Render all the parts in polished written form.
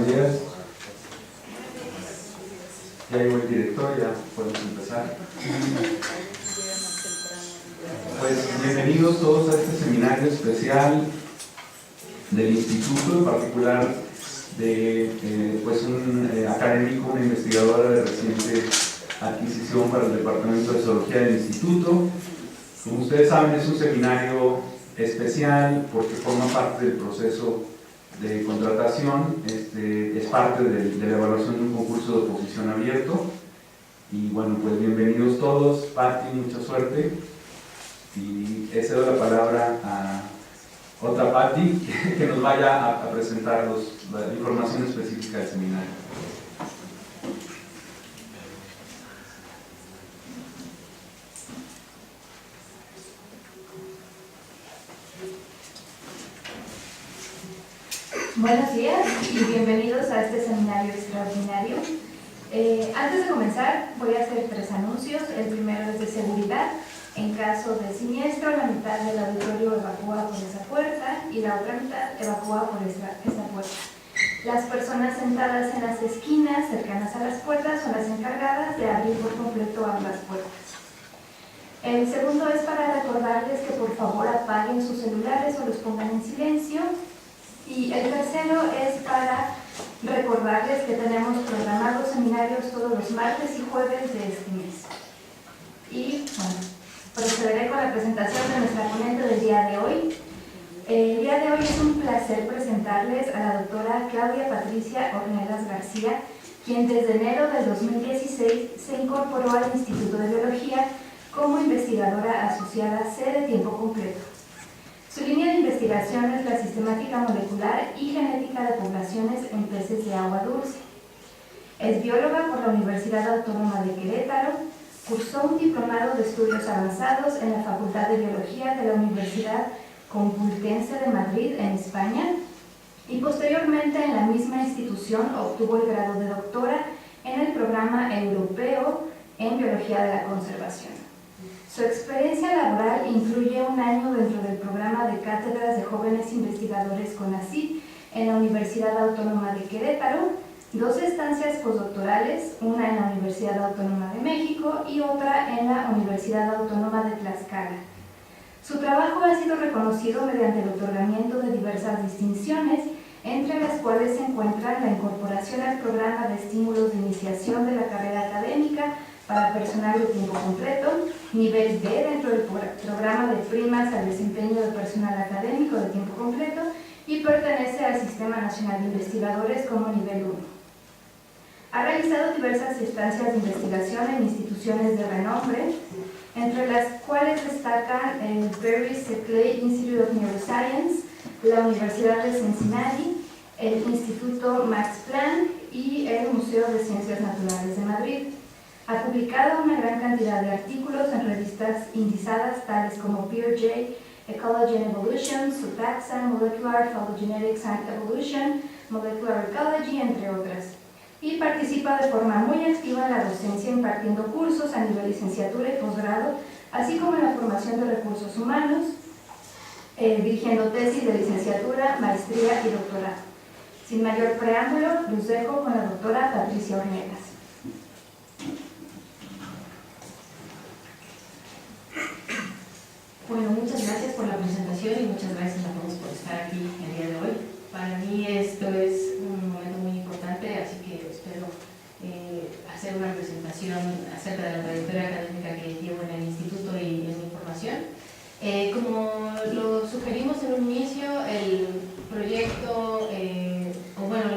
buenos días. Ya llegó el director, ya podemos empezar. Pues bienvenidos todos a este seminario especial del Instituto, en particular de pues un académico, una investigadora de reciente adquisición para el Departamento de Zoología del Instituto. Como ustedes saben, es un seminario especial porque forma parte del proceso de contratación, es parte de la evaluación de un concurso de oposición abierto. Y bueno, pues bienvenidos todos. Patti, mucha suerte. Y he cedo la palabra a otra Patti que nos vaya a presentar la información específica del seminario. Buenos días y bienvenidos a este seminario extraordinario. Antes de comenzar voy a hacer 3 anuncios. El primero es de seguridad. En caso de siniestro, la mitad del auditorio evacúa por esa puerta y la otra mitad evacúa por esta puerta. Las personas sentadas en las esquinas cercanas a las puertas son las encargadas de abrir por completo ambas puertas. El segundo es para recordarles que por favor apaguen sus celulares o los pongan en silencio. Y el tercero es para recordarles que tenemos programados seminarios todos los martes y jueves de este mes. Y bueno, procederé con la presentación de nuestra ponente del día de hoy. El día de hoy es un placer presentarles a la doctora Claudia Patricia Ornelas García, quien desde enero del 2016 se incorporó al Instituto de Biología como investigadora asociada C de tiempo completo. Su línea de investigación es la sistemática molecular y genética de poblaciones en peces de agua dulce. Es bióloga por la Universidad Autónoma de Querétaro, cursó un diplomado de estudios avanzados en la Facultad de Biología de la Universidad Complutense de Madrid, en España, y posteriormente en la misma institución obtuvo el grado de doctora en el Programa Europeo en Biología de la Conservación. Su experiencia laboral incluye un año dentro del programa de cátedras de jóvenes investigadores CONACYT en la Universidad Autónoma de Querétaro, 2 estancias postdoctorales, una en la Universidad Autónoma de México y otra en la Universidad Autónoma de Tlaxcala. Su trabajo ha sido reconocido mediante el otorgamiento de diversas distinciones, entre las cuales se encuentran la incorporación al programa de estímulos de iniciación de la carrera académica para personal de tiempo completo, nivel B dentro del programa de primas al desempeño de personal académico de tiempo completo y pertenece al Sistema Nacional de Investigadores como nivel 1. Ha realizado diversas estancias de investigación en instituciones de renombre, entre las cuales destacan el Barry C. Clay Institute of Neuroscience, la Universidad de Cincinnati, el Instituto Max Planck y el Museo de Ciencias Naturales de Madrid. Ha publicado una gran cantidad de artículos en revistas indizadas tales como PeerJ, Ecology and Evolution, Zootaxa, Molecular Phylogenetics and Evolution, Molecular Ecology, entre otras. Y participa de forma muy activa en la docencia impartiendo cursos a nivel licenciatura y posgrado, así como en la formación de recursos humanos, dirigiendo tesis de licenciatura, maestría y doctorado. Sin mayor preámbulo, los dejo con la doctora Patricia Ornelas. Bueno, muchas gracias por la presentación y muchas gracias a todos por estar aquí el día de hoy. Para mí esto es un momento muy importante, así que espero hacer una presentación acerca de la trayectoria académica que llevo en el instituto y en mi formación. Como lo sugerimos en un inicio, el proyecto,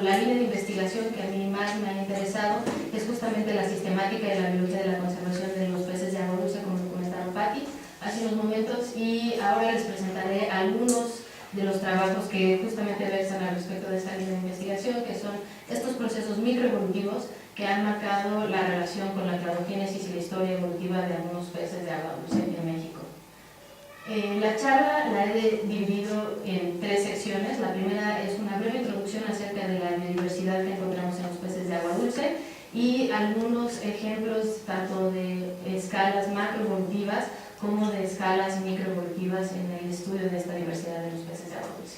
la línea de investigación que a mí más me ha interesado es justamente la sistemática de la biología de la conservación de los peces de agua dulce, como comentaba Patti hace unos momentos, y ahora les presentaré algunos de los trabajos que justamente versan al respecto de esta línea de investigación, que son estos procesos microevolutivos que han marcado la relación con la cladogénesis y la historia evolutiva de algunos peces de agua dulce en México. La charla la he dividido en 3 secciones. La primera es una breve introducción acerca de la biodiversidad que encontramos en los peces de agua dulce y algunos ejemplos tanto de escalas macroevolutivas como de escalas microevolutivas en el estudio de esta diversidad de los peces de agua dulce.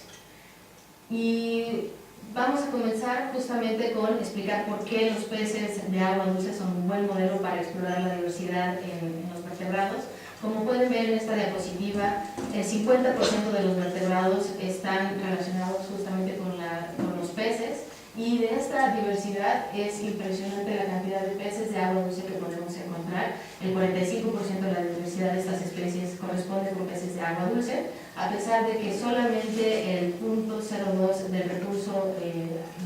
Y Vamos a comenzar justamente con explicar por qué los peces de agua dulce son un buen modelo para explorar la diversidad en los vertebrados. Como pueden ver en esta diapositiva, el 50% de los vertebrados están relacionados justamente con los peces, y de esta diversidad es impresionante la cantidad de peces de agua dulce que podemos encontrar. El 45% de la diversidad de estas especies corresponde con peces de agua dulce, a pesar de que solamente el 0.02 del recurso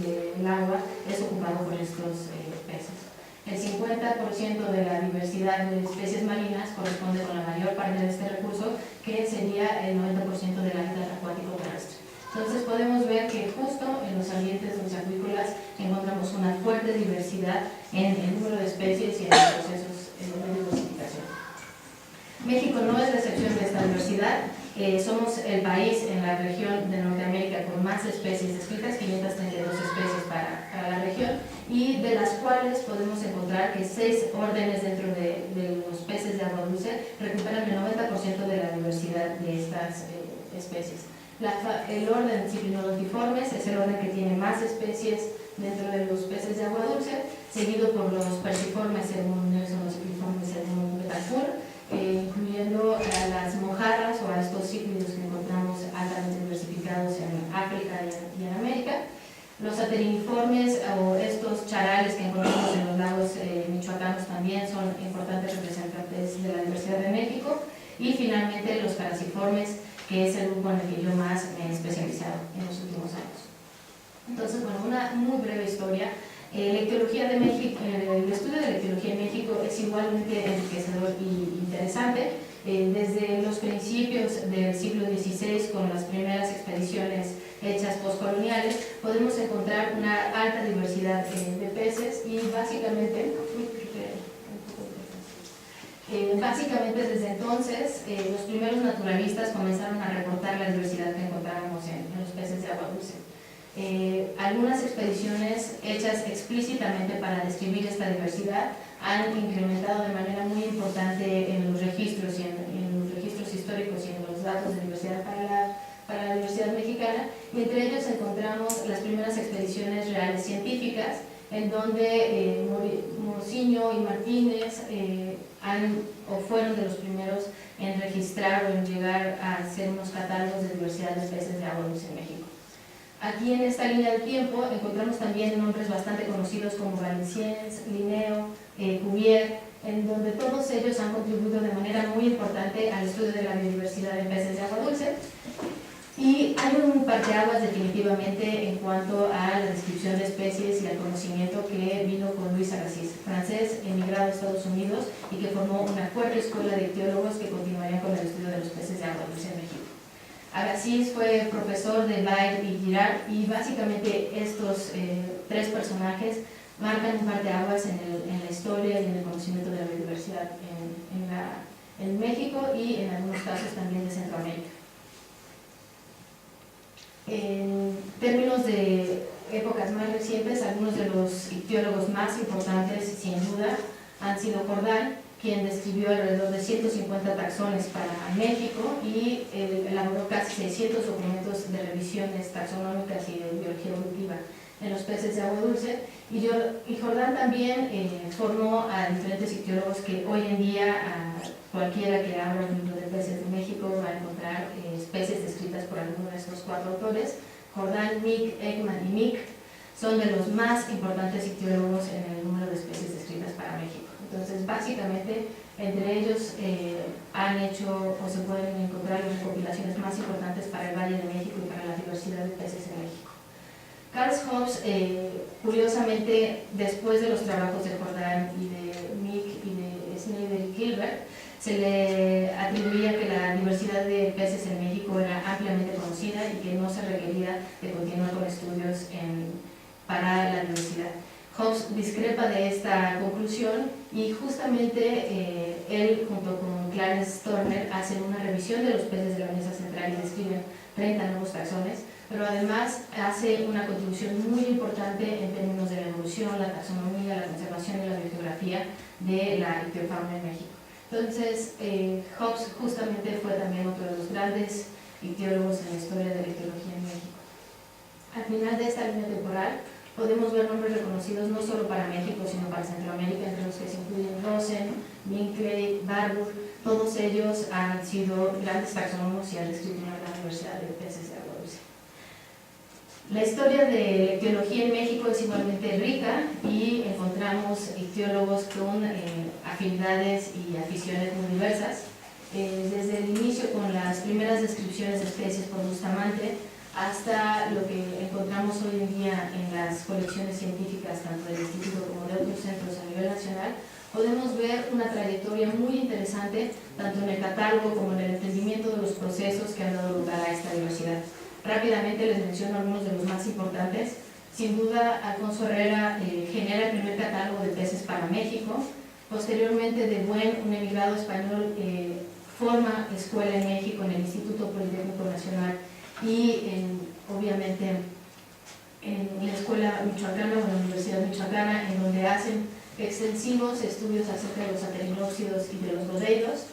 del agua es ocupado por estos peces. El 50% de la diversidad de especies marinas corresponde con la mayor parte de este recurso, que sería el 90% del hábitat acuático terrestre. Entonces podemos ver que justo en los ambientes acuícolas encontramos una fuerte diversidad en el número de especies y en los procesos de diversificación. México no es la excepción de esta diversidad. Somos el país en la región de Norteamérica con más especies descritas, 532 especies para la región, y de las cuales podemos encontrar que 6 órdenes dentro de los peces de agua dulce recuperan el 90% de la diversidad de estas especies. El orden Cyprinodontiformes es el orden que tiene más especies dentro de los peces de agua dulce, seguido por los Perciformes según Nelson, los Cipriformes según Betancourt, incluyendo a las mojarras o a estos cíclidos que encontramos altamente diversificados en África y en América. Los Ateriniformes o estos charales que encontramos en los lagos michoacanos también son importantes representantes de la diversidad de México. Y finalmente los Caraciformes, que es el grupo en el que yo más me he especializado en los últimos años. Entonces, bueno, una muy breve historia. La ictiología de México, el estudio de la ictiología en México es igualmente enriquecedor y interesante. Desde los principios del siglo XVI, con las primeras expediciones hechas postcoloniales, podemos encontrar una alta diversidad de peces y básicamente desde entonces los primeros naturalistas comenzaron a reportar la diversidad que encontrábamos en los peces de agua dulce. Algunas expediciones hechas explícitamente para describir esta diversidad han incrementado de manera muy importante en los registros y en los registros históricos y en los datos de diversidad para la diversidad mexicana, y entre ellos encontramos las primeras expediciones reales científicas, en donde Mociño y Martínez fueron de los primeros en registrar o en llegar a hacer unos catálogos de diversidad de especies de agua dulce en México. Aquí en esta línea del tiempo encontramos también nombres bastante conocidos como Valenciennes, Linneo, Cuvier, en donde todos ellos han contribuido de manera muy importante al estudio de la biodiversidad de peces de agua dulce. Y hay un parteaguas definitivamente en cuanto a la descripción de especies y al conocimiento que vino con Luis Agassiz, francés emigrado a Estados Unidos y que formó una fuerte escuela de ictiólogos que continuarían con el estudio de los peces de agua dulce en México. Agassiz fue profesor de Baird y Girard, y básicamente estos 3 personajes marcan un parteaguas en la historia y en el conocimiento de la biodiversidad en México y en algunos casos también de Centroamérica. En términos de épocas más recientes, algunos de los ictiólogos más importantes, sin duda, han sido Jordan, quien describió alrededor de 150 taxones para México y elaboró casi 600 documentos de revisiones taxonómicas y de biología evolutiva en los peces de agua dulce. Y Jordan también formó a diferentes ictiólogos que hoy en día cualquiera que abra un libro de peces de México va a encontrar especies descritas por alguno de estos 4 autores. Jordan, Mick, Ekman y Mick son de los más importantes ictiólogos en el número de especies descritas para México. Entonces, básicamente, entre ellos han hecho o se pueden encontrar las recopilaciones más importantes para el Valle de México y para la diversidad de peces en México. Carl Hobbs, curiosamente, después de los trabajos de Jordan y de Mick y de Snyder y Gilbert, se le atribuía que la diversidad de peces en México era ampliamente conocida y que no se requería de continuar con estudios para la diversidad. Hobbs discrepa de esta conclusión y justamente él junto con Clarence Turner hacen una revisión de los peces de la mesa central y describen 30 nuevos taxones, pero además hace una contribución muy importante en términos de la evolución, la taxonomía, la conservación y la biogeografía de la ictiofauna en México. Entonces, Hobbs justamente fue también otro de los grandes ictiólogos en la historia de la ictiología en México. Al final de esta línea temporal podemos ver nombres reconocidos no solo para México, sino para Centroamérica, entre los que se incluyen Rosen, Minkley, Barbour. Todos ellos han sido grandes taxónomos y han descrito una gran diversidad de peces de agua dulce. La historia de la ictiología en México es igualmente rica y encontramos ictiólogos con afinidades y aficiones muy diversas. Desde el inicio con las primeras descripciones de especies por Bustamante hasta lo que encontramos hoy en día en las colecciones científicas tanto del Instituto como de otros centros a nivel nacional, podemos ver una trayectoria muy interesante tanto en el catálogo como en el entendimiento de los procesos que han dado lugar a esta diversidad. Rápidamente les menciono algunos de los más importantes. Sin duda, Alfonso Herrera genera el primer catálogo de peces para México. Posteriormente, de Buen, un emigrado español, forma escuela en México en el Instituto Politécnico Nacional y obviamente en la escuela michoacana o en la Universidad Michoacana, en donde hacen extensivos estudios acerca de los aterinópsidos y de los rodeidos.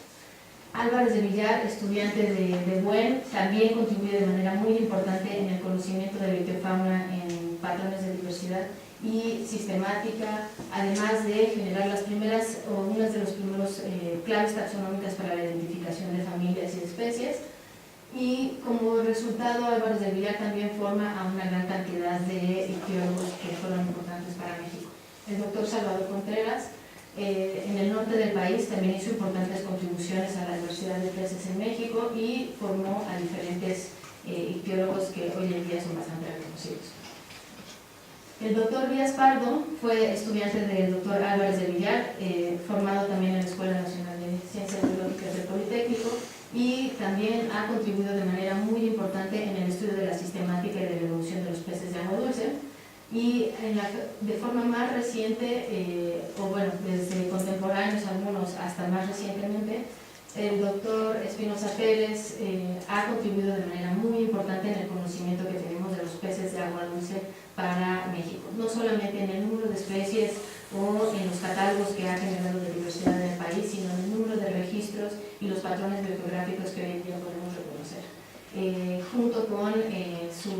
Álvarez de Villar, estudiante de Buen, también contribuye de manera muy importante en el conocimiento de la ictiofauna en patrones de diversidad y sistemática, además de generar las primeras o unas de los primeros claves taxonómicas para la identificación de familias y de especies. Y como resultado, Álvarez de Villar también forma a una gran cantidad de ictiólogos que fueron importantes para México. El doctor Salvador Contreras, en el norte del país, también hizo importantes contribuciones a la diversidad de peces en México y formó a diferentes ictiólogos que hoy en día son bastante reconocidos. El doctor Díaz Pardo fue estudiante del doctor Álvarez de Villar, formado también en la Escuela Nacional de Ciencias Biológicas del Politécnico, y también ha contribuido de manera muy importante en el estudio de la sistemática y de la evolución de los peces de agua dulce. Y de forma más reciente, o bueno, desde contemporáneos algunos hasta más recientemente, el doctor Espinosa Pérez ha contribuido de manera muy importante en el conocimiento que tenemos de los peces de agua dulce para México, no solamente en el número de especies o en los catálogos que ha generado de diversidad en el país, sino en el número de registros y los patrones biogeográficos que hoy en día podemos reconocer. Junto con su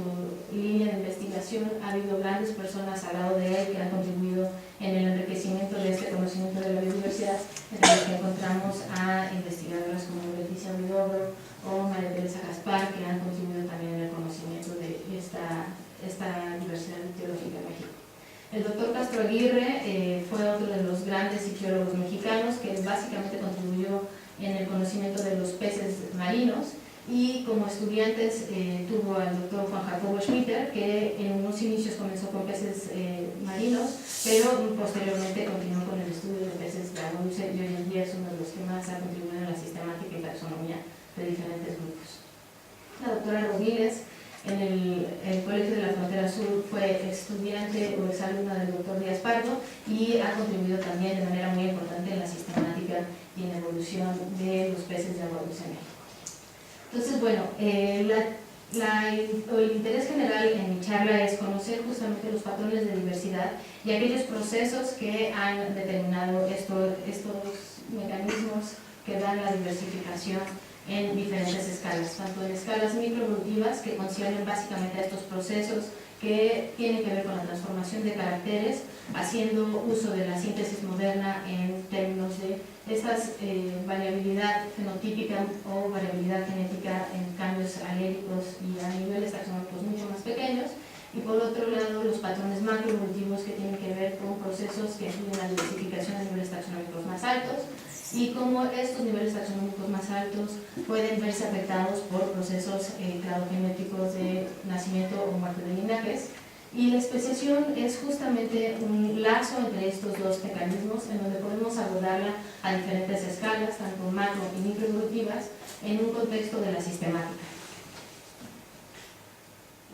línea de investigación, ha habido grandes personas al lado de él que han contribuido en el enriquecimiento de este conocimiento de la biodiversidad, entre los que encontramos a investigadoras como Leticia Huidobro o María Teresa Gaspar, que han contribuido también en el conocimiento de esta diversidad ictiológica en México. El doctor Castro Aguirre fue otro de los grandes ictiólogos mexicanos que básicamente contribuyó en el conocimiento de los peces marinos, y como estudiantes tuvo al doctor Juan Jacobo Schmitter, que en unos inicios comenzó con peces marinos, pero posteriormente continuó con el estudio de peces de agua dulce y hoy en día es uno de los que más ha contribuido en la sistemática y taxonomía de diferentes grupos. La doctora Rodríguez, en el Colegio de la Frontera Sur, fue estudiante o exalumna del doctor Díaz Pardo y ha contribuido también de manera muy importante en la sistemática y en la evolución de los peces de agua dulce en México. Entonces, bueno, el interés general en mi charla es conocer justamente los patrones de diversidad y aquellos procesos que han determinado estos mecanismos que dan la diversificación en diferentes escalas, tanto en escalas microevolutivas que conciernen básicamente a estos procesos que tienen que ver con la transformación de caracteres, haciendo uso de la síntesis moderna en términos de estas variabilidad fenotípica o variabilidad genética en cambios aléricos y a niveles taxonómicos mucho más pequeños, y por otro lado los patrones macroevolutivos que tienen que ver con procesos que incluyen la diversificación a niveles taxonómicos más altos y cómo estos niveles taxonómicos más altos pueden verse afectados por procesos cladogenéticos de nacimiento o muerte de linajes. Y la especiación es justamente un lazo entre estos dos mecanismos en donde podemos abordarla a diferentes escalas, tanto macro y microevolutivas, en un contexto de la sistemática.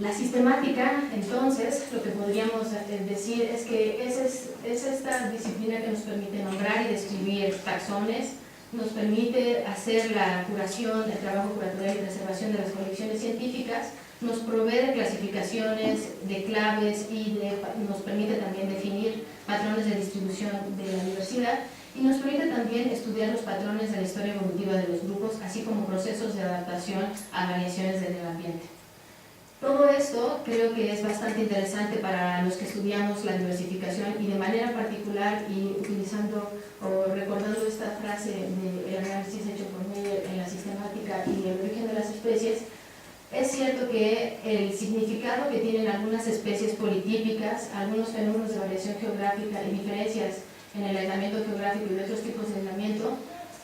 La sistemática, entonces, lo que podríamos decir es que es esta disciplina que nos permite nombrar y describir taxones, nos permite hacer la curación, el trabajo curatorial y preservación de las colecciones científicas, nos provee de clasificaciones, de claves y nos permite también definir patrones de distribución de la diversidad y nos permite también estudiar los patrones de la historia evolutiva de los grupos, así como procesos de adaptación a variaciones del ambiente. Todo esto creo que es bastante interesante para los que estudiamos la diversificación y de manera particular, y utilizando o recordando esta frase del análisis hecho por Miller en la sistemática y el origen de las especies, es cierto que el significado que tienen algunas especies politípicas, algunos fenómenos de variación geográfica y diferencias en el aislamiento geográfico y de otros tipos de aislamiento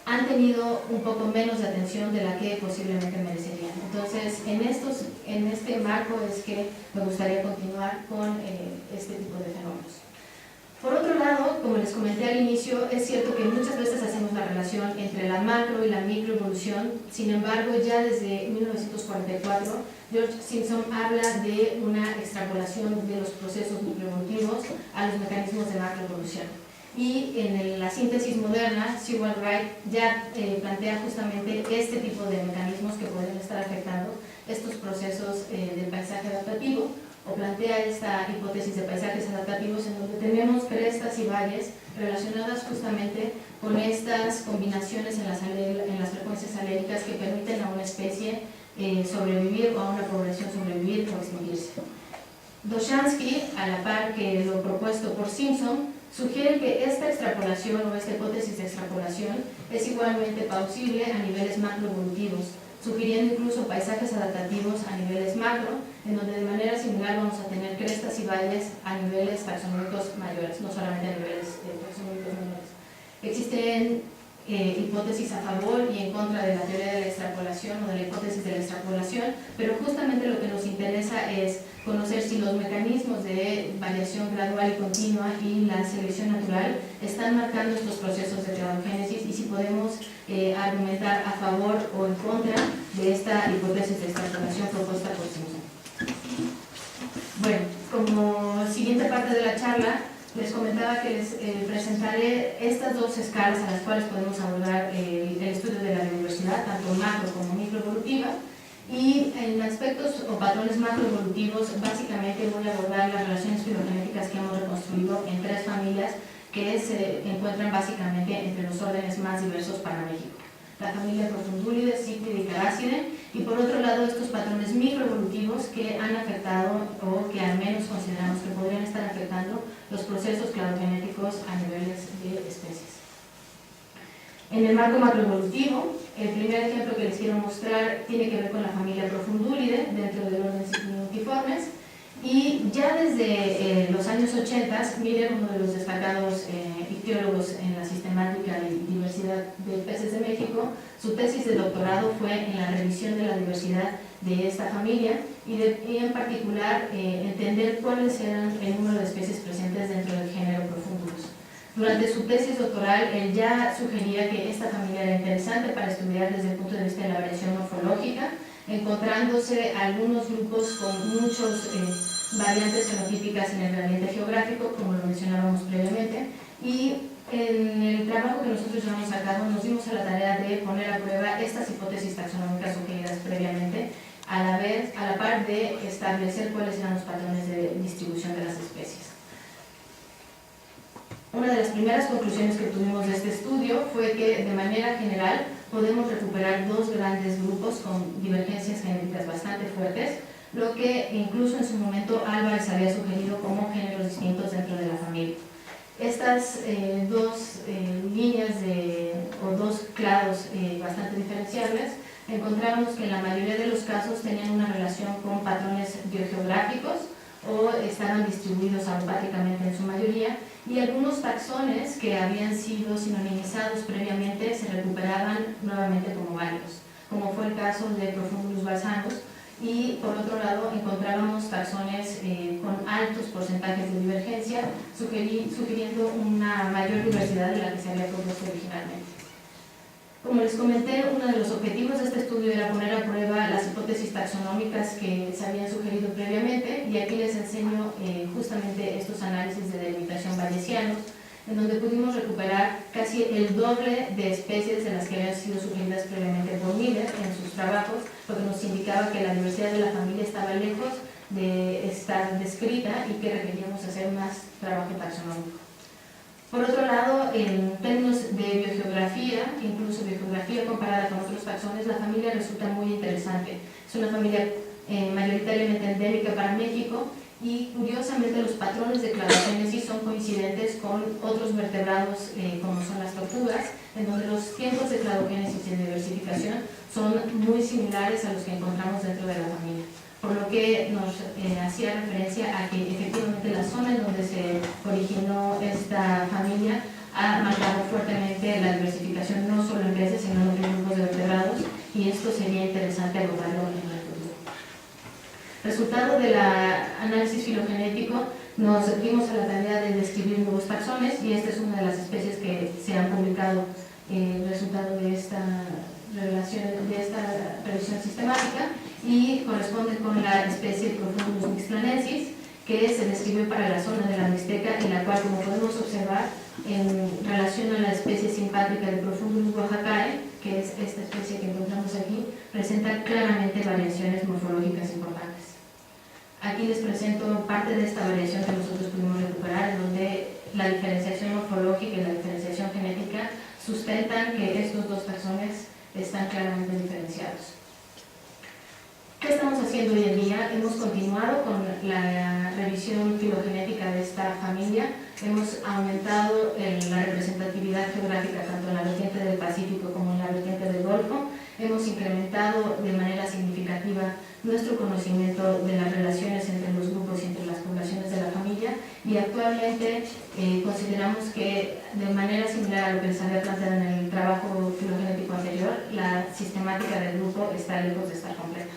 han tenido un poco menos de atención de la que posiblemente merecerían. Entonces, en este marco es que me gustaría continuar con este tipo de fenómenos. Por otro lado, como les comenté al inicio, es cierto que muchas veces hacemos la relación entre la macro y la microevolución. Sin embargo, ya desde 1944, George Simpson habla de una extrapolación de los procesos microevolutivos a los mecanismos de macroevolución. Y en la síntesis moderna, Sewall Wright ya plantea justamente este tipo de mecanismos que pueden estar afectando estos procesos del paisaje adaptativo, o plantea esta hipótesis de paisajes adaptativos en donde tenemos crestas y valles relacionadas justamente con estas combinaciones en las frecuencias aléricas que permiten a una especie sobrevivir o a una población sobrevivir o extinguirse. Doshansky, a la par que lo propuesto por Simpson, sugiere que esta extrapolación o esta hipótesis de extrapolación es igualmente plausible a niveles macroevolutivos, sugiriendo incluso paisajes adaptativos a niveles macro, en donde de manera similar vamos a tener crestas y valles a niveles taxonómicos mayores, no solamente a niveles taxonómicos menores. Existen hipótesis a favor y en contra de la teoría de la extrapolación o de la hipótesis de la extrapolación, pero justamente lo que nos interesa es conocer si los mecanismos de variación gradual y continua y la selección natural están marcando estos procesos de cladogénesis y si podemos argumentar a favor o en contra de esta hipótesis de extrapolación propuesta por Simpson. Bueno, como siguiente parte de la charla, les comentaba que les presentaré estas dos escalas a las cuales podemos abordar el estudio de la biodiversidad, tanto macro como microevolutiva, y en aspectos o patrones macroevolutivos básicamente voy a abordar las relaciones filogenéticas que hemos reconstruido en tres familias que se encuentran básicamente entre los órdenes más diversos para México: la familia Profundulide, Cíclide y Carácide, y por otro lado estos patrones microevolutivos que han afectado o que al menos consideramos que podrían estar afectando los procesos cladogenéticos a niveles de especies. En el marco macroevolutivo, el primer ejemplo que les quiero mostrar tiene que ver con la familia Profundulide dentro del orden Cycliniformes, y ya desde los años 80, Miller, uno de los destacados ictiólogos en la sistemática y diversidad de peces de México, su tesis de doctorado fue en la revisión de la diversidad de esta familia y en particular entender cuáles eran el número de especies presentes dentro del género Profundulus. Durante su tesis doctoral, él ya sugería que esta familia era interesante para estudiar desde el punto de vista de la variación morfológica, encontrándose algunos grupos con muchos variantes fenotípicas en el gradiente geográfico, como lo mencionábamos previamente, y en el trabajo que nosotros llevamos a cabo nos dimos a la tarea de poner a prueba estas hipótesis taxonómicas sugeridas previamente, a la par de establecer cuáles eran los patrones de distribución de las especies. Una de las primeras conclusiones que tuvimos de este estudio fue que de manera general podemos recuperar dos grandes grupos con divergencias genéticas bastante fuertes, lo que incluso en su momento Álvarez había sugerido como géneros distintos dentro de la familia. Estas dos líneas o dos clados bastante diferenciables, encontramos que en la mayoría de los casos tenían una relación con patrones biogeográficos o estaban distribuidos alopátricamente en su mayoría, y algunos taxones que habían sido sinonimizados previamente se recuperaban nuevamente como válidos, como fue el caso de Profundulus balsanos, y por otro lado encontrábamos taxones con altos porcentajes de divergencia, sugiriendo una mayor diversidad de la que se había propuesto originalmente. Como les comenté, uno de los objetivos de este estudio era poner a prueba las hipótesis taxonómicas que se habían sugerido previamente, y aquí les enseño justamente estos análisis de delimitación bayesianos, en donde pudimos recuperar casi el doble de especies de las que habían sido sugeridas previamente por Miller en sus trabajos, lo que nos indicaba que la diversidad de la familia estaba lejos de estar descrita y que requeríamos hacer más trabajo taxonómico. Por otro lado, en términos de biogeografía, incluso biogeografía comparada con otros taxones, la familia resulta muy interesante. Es una familia mayoritariamente endémica para México, y curiosamente los patrones de cladogénesis son coincidentes con otros vertebrados como son las tortugas, en donde los tiempos de cladogénesis y de diversificación son muy similares a los que encontramos dentro de la familia, por lo que nos hacía referencia a que efectivamente la zona en donde se originó esta familia ha marcado fuertemente la diversificación no solo en peces sino en otros grupos de vertebrados, y esto sería interesante abordarlo en el futuro. Resultado del análisis filogenético, nos dimos a la tarea de describir nuevos taxones, y esta es una de las especies que se han publicado resultado de esta revisión sistemática, y corresponde con la especie Profundus mixtlanensis, que se describió para la zona de la Mixteca, y la cual, como podemos observar, en relación a la especie simpátrica de Profundus oaxacae, que es esta especie que encontramos aquí, presenta claramente variaciones morfológicas importantes. Aquí les presento parte de esta variación que nosotros pudimos recuperar, en donde la diferenciación morfológica y la diferenciación genética sustentan que estos dos taxones están claramente diferenciados. ¿Qué estamos haciendo hoy en día? Hemos continuado con la revisión filogenética de esta familia, hemos aumentado la representatividad geográfica tanto en la vertiente del Pacífico como en la vertiente del Golfo, hemos incrementado de manera significativa nuestro conocimiento de las relaciones entre los grupos y entre las poblaciones de la familia, y actualmente consideramos que, de manera similar a lo que les había planteado en el trabajo filogenético anterior, la sistemática del grupo está lejos de estar completa.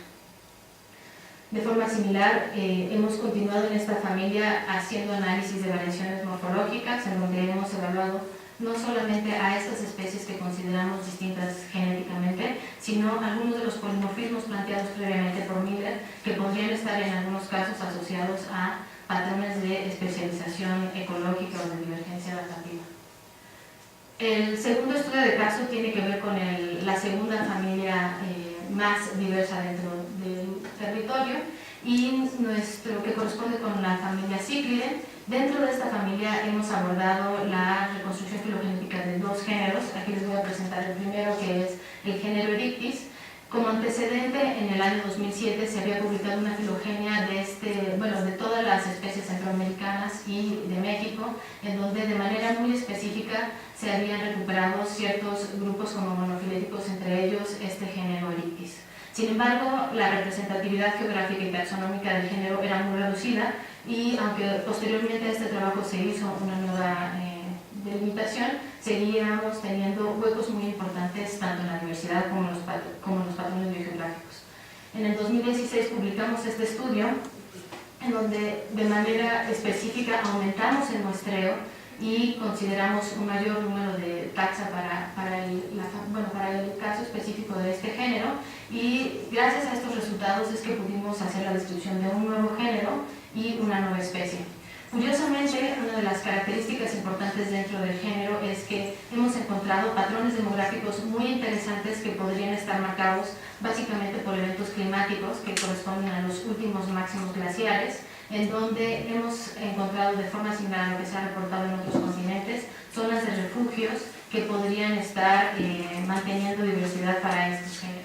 De forma similar, hemos continuado en esta familia haciendo análisis de variaciones morfológicas, en donde hemos evaluado no solamente a estas especies que consideramos distintas genéticamente, sino algunos de los polimorfismos planteados previamente por Miller, que podrían estar en algunos casos asociados a patrones de especialización ecológica o de divergencia adaptativa. El segundo estudio de caso tiene que ver con la segunda familia más diversa dentro del territorio, y nuestro que corresponde con la familia Cíclide. Dentro de esta familia hemos abordado la reconstrucción filogenética de dos géneros. Aquí les voy a presentar el primero, que es el género Eryctis. Como antecedente, en el año 2007 se había publicado una filogenia de todas las especies centroamericanas y de México, en donde de manera muy específica se habían recuperado ciertos grupos como monofiléticos, entre ellos este género Eryctis. Sin embargo, la representatividad geográfica y taxonómica del género era muy reducida, y aunque posteriormente a este trabajo se hizo una nueva delimitación, seguíamos teniendo huecos muy importantes tanto en la diversidad como en los patrones biogeográficos. En el 2016 publicamos este estudio, en donde de manera específica aumentamos el muestreo y consideramos un mayor número de taxa para el caso específico de este género, y gracias a estos resultados es que pudimos hacer la descripción de un nuevo género y una nueva especie. Curiosamente, una de las características importantes dentro del género es que hemos encontrado patrones demográficos muy interesantes que podrían estar marcados básicamente por eventos climáticos que corresponden a los últimos máximos glaciares, en donde hemos encontrado, de forma similar a lo que se ha reportado en otros continentes, zonas de refugios que podrían estar manteniendo diversidad para estos géneros.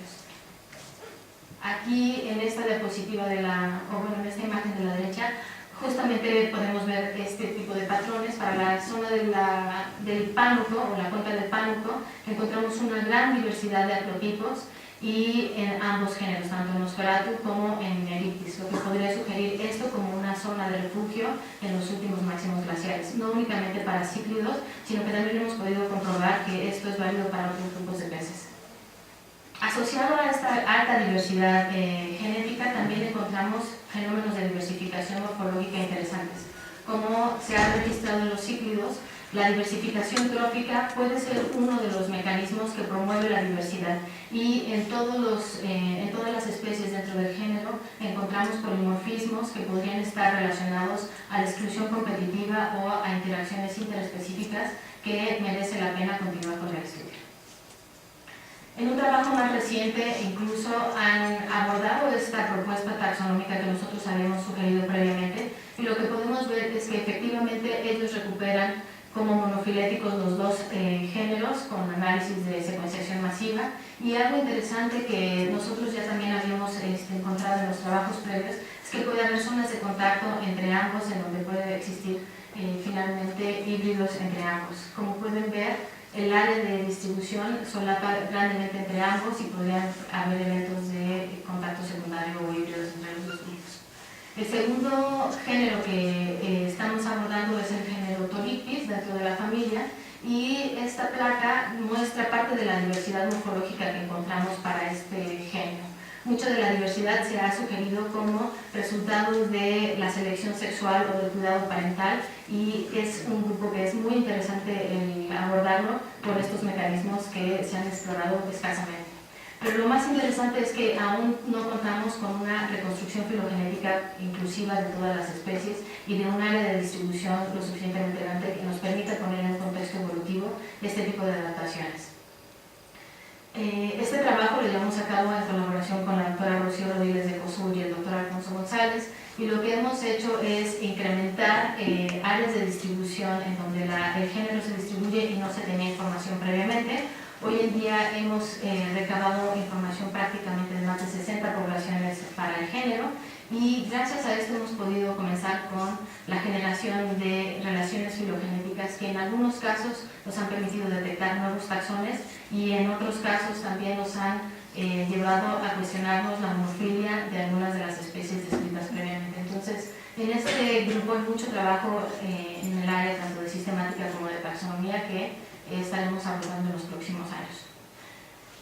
Aquí en esta diapositiva en esta imagen de la derecha, justamente podemos ver este tipo de patrones. Para la zona del Pánuco, o la cuenca del Pánuco, encontramos una gran diversidad de haplotipos, y en ambos géneros, tanto en Nosferatu como en Eryctis, lo que podría sugerir esto como una zona de refugio en los últimos máximos glaciares, no únicamente para cíclidos, sino que también hemos podido comprobar que esto es válido para otros grupos de peces. Asociado a esta alta diversidad genética, también encontramos fenómenos de diversificación morfológica interesantes. Como se ha registrado en los cíclidos, la diversificación trófica puede ser uno de los mecanismos que promueve la diversidad, y en todas las especies dentro del género encontramos polimorfismos que podrían estar relacionados a la exclusión competitiva o a interacciones interespecíficas que merece la pena continuar con el estudio. En un trabajo más reciente incluso han abordado esta propuesta taxonómica que nosotros habíamos sugerido previamente, y lo que podemos ver es que efectivamente ellos recuperan como monofiléticos los dos géneros con análisis de secuenciación masiva. Y algo interesante que nosotros ya también habíamos encontrado en los trabajos previos es que puede haber zonas de contacto entre ambos en donde puede existir finalmente híbridos entre ambos. Como pueden ver, el área de distribución solapa grandemente entre ambos y podrían haber eventos de contacto secundario o híbridos entre los dos grupos. El segundo género que estamos abordando es el género Tolipis dentro de la familia, y esta placa muestra parte de la diversidad morfológica que encontramos para este género. Mucha de la diversidad se ha sugerido como resultado de la selección sexual o del cuidado parental, y es un grupo que es muy interesante abordarlo por estos mecanismos que se han explorado escasamente. Pero lo más interesante es que aún no contamos con una reconstrucción filogenética inclusiva de todas las especies y de un área de distribución lo suficientemente grande que nos permita poner en contexto evolutivo este tipo de adaptaciones. Este trabajo lo llevamos a cabo en colaboración con la doctora Rocío Rodríguez de Cosur y el doctor Alfonso González, y lo que hemos hecho es incrementar áreas de distribución en donde el género se distribuye y no se tenía información previamente. Hoy en día hemos recabado información prácticamente de más de 60 poblaciones para el género, y gracias a esto hemos podido comenzar con la generación de relaciones filogenéticas que en algunos casos nos han permitido detectar nuevos taxones, y en otros casos también nos han llevado a cuestionarnos la monofilia de algunas de las especies descritas previamente. Entonces, en este grupo hay mucho trabajo en el área tanto de sistemática como de taxonomía que estaremos abordando en los próximos años.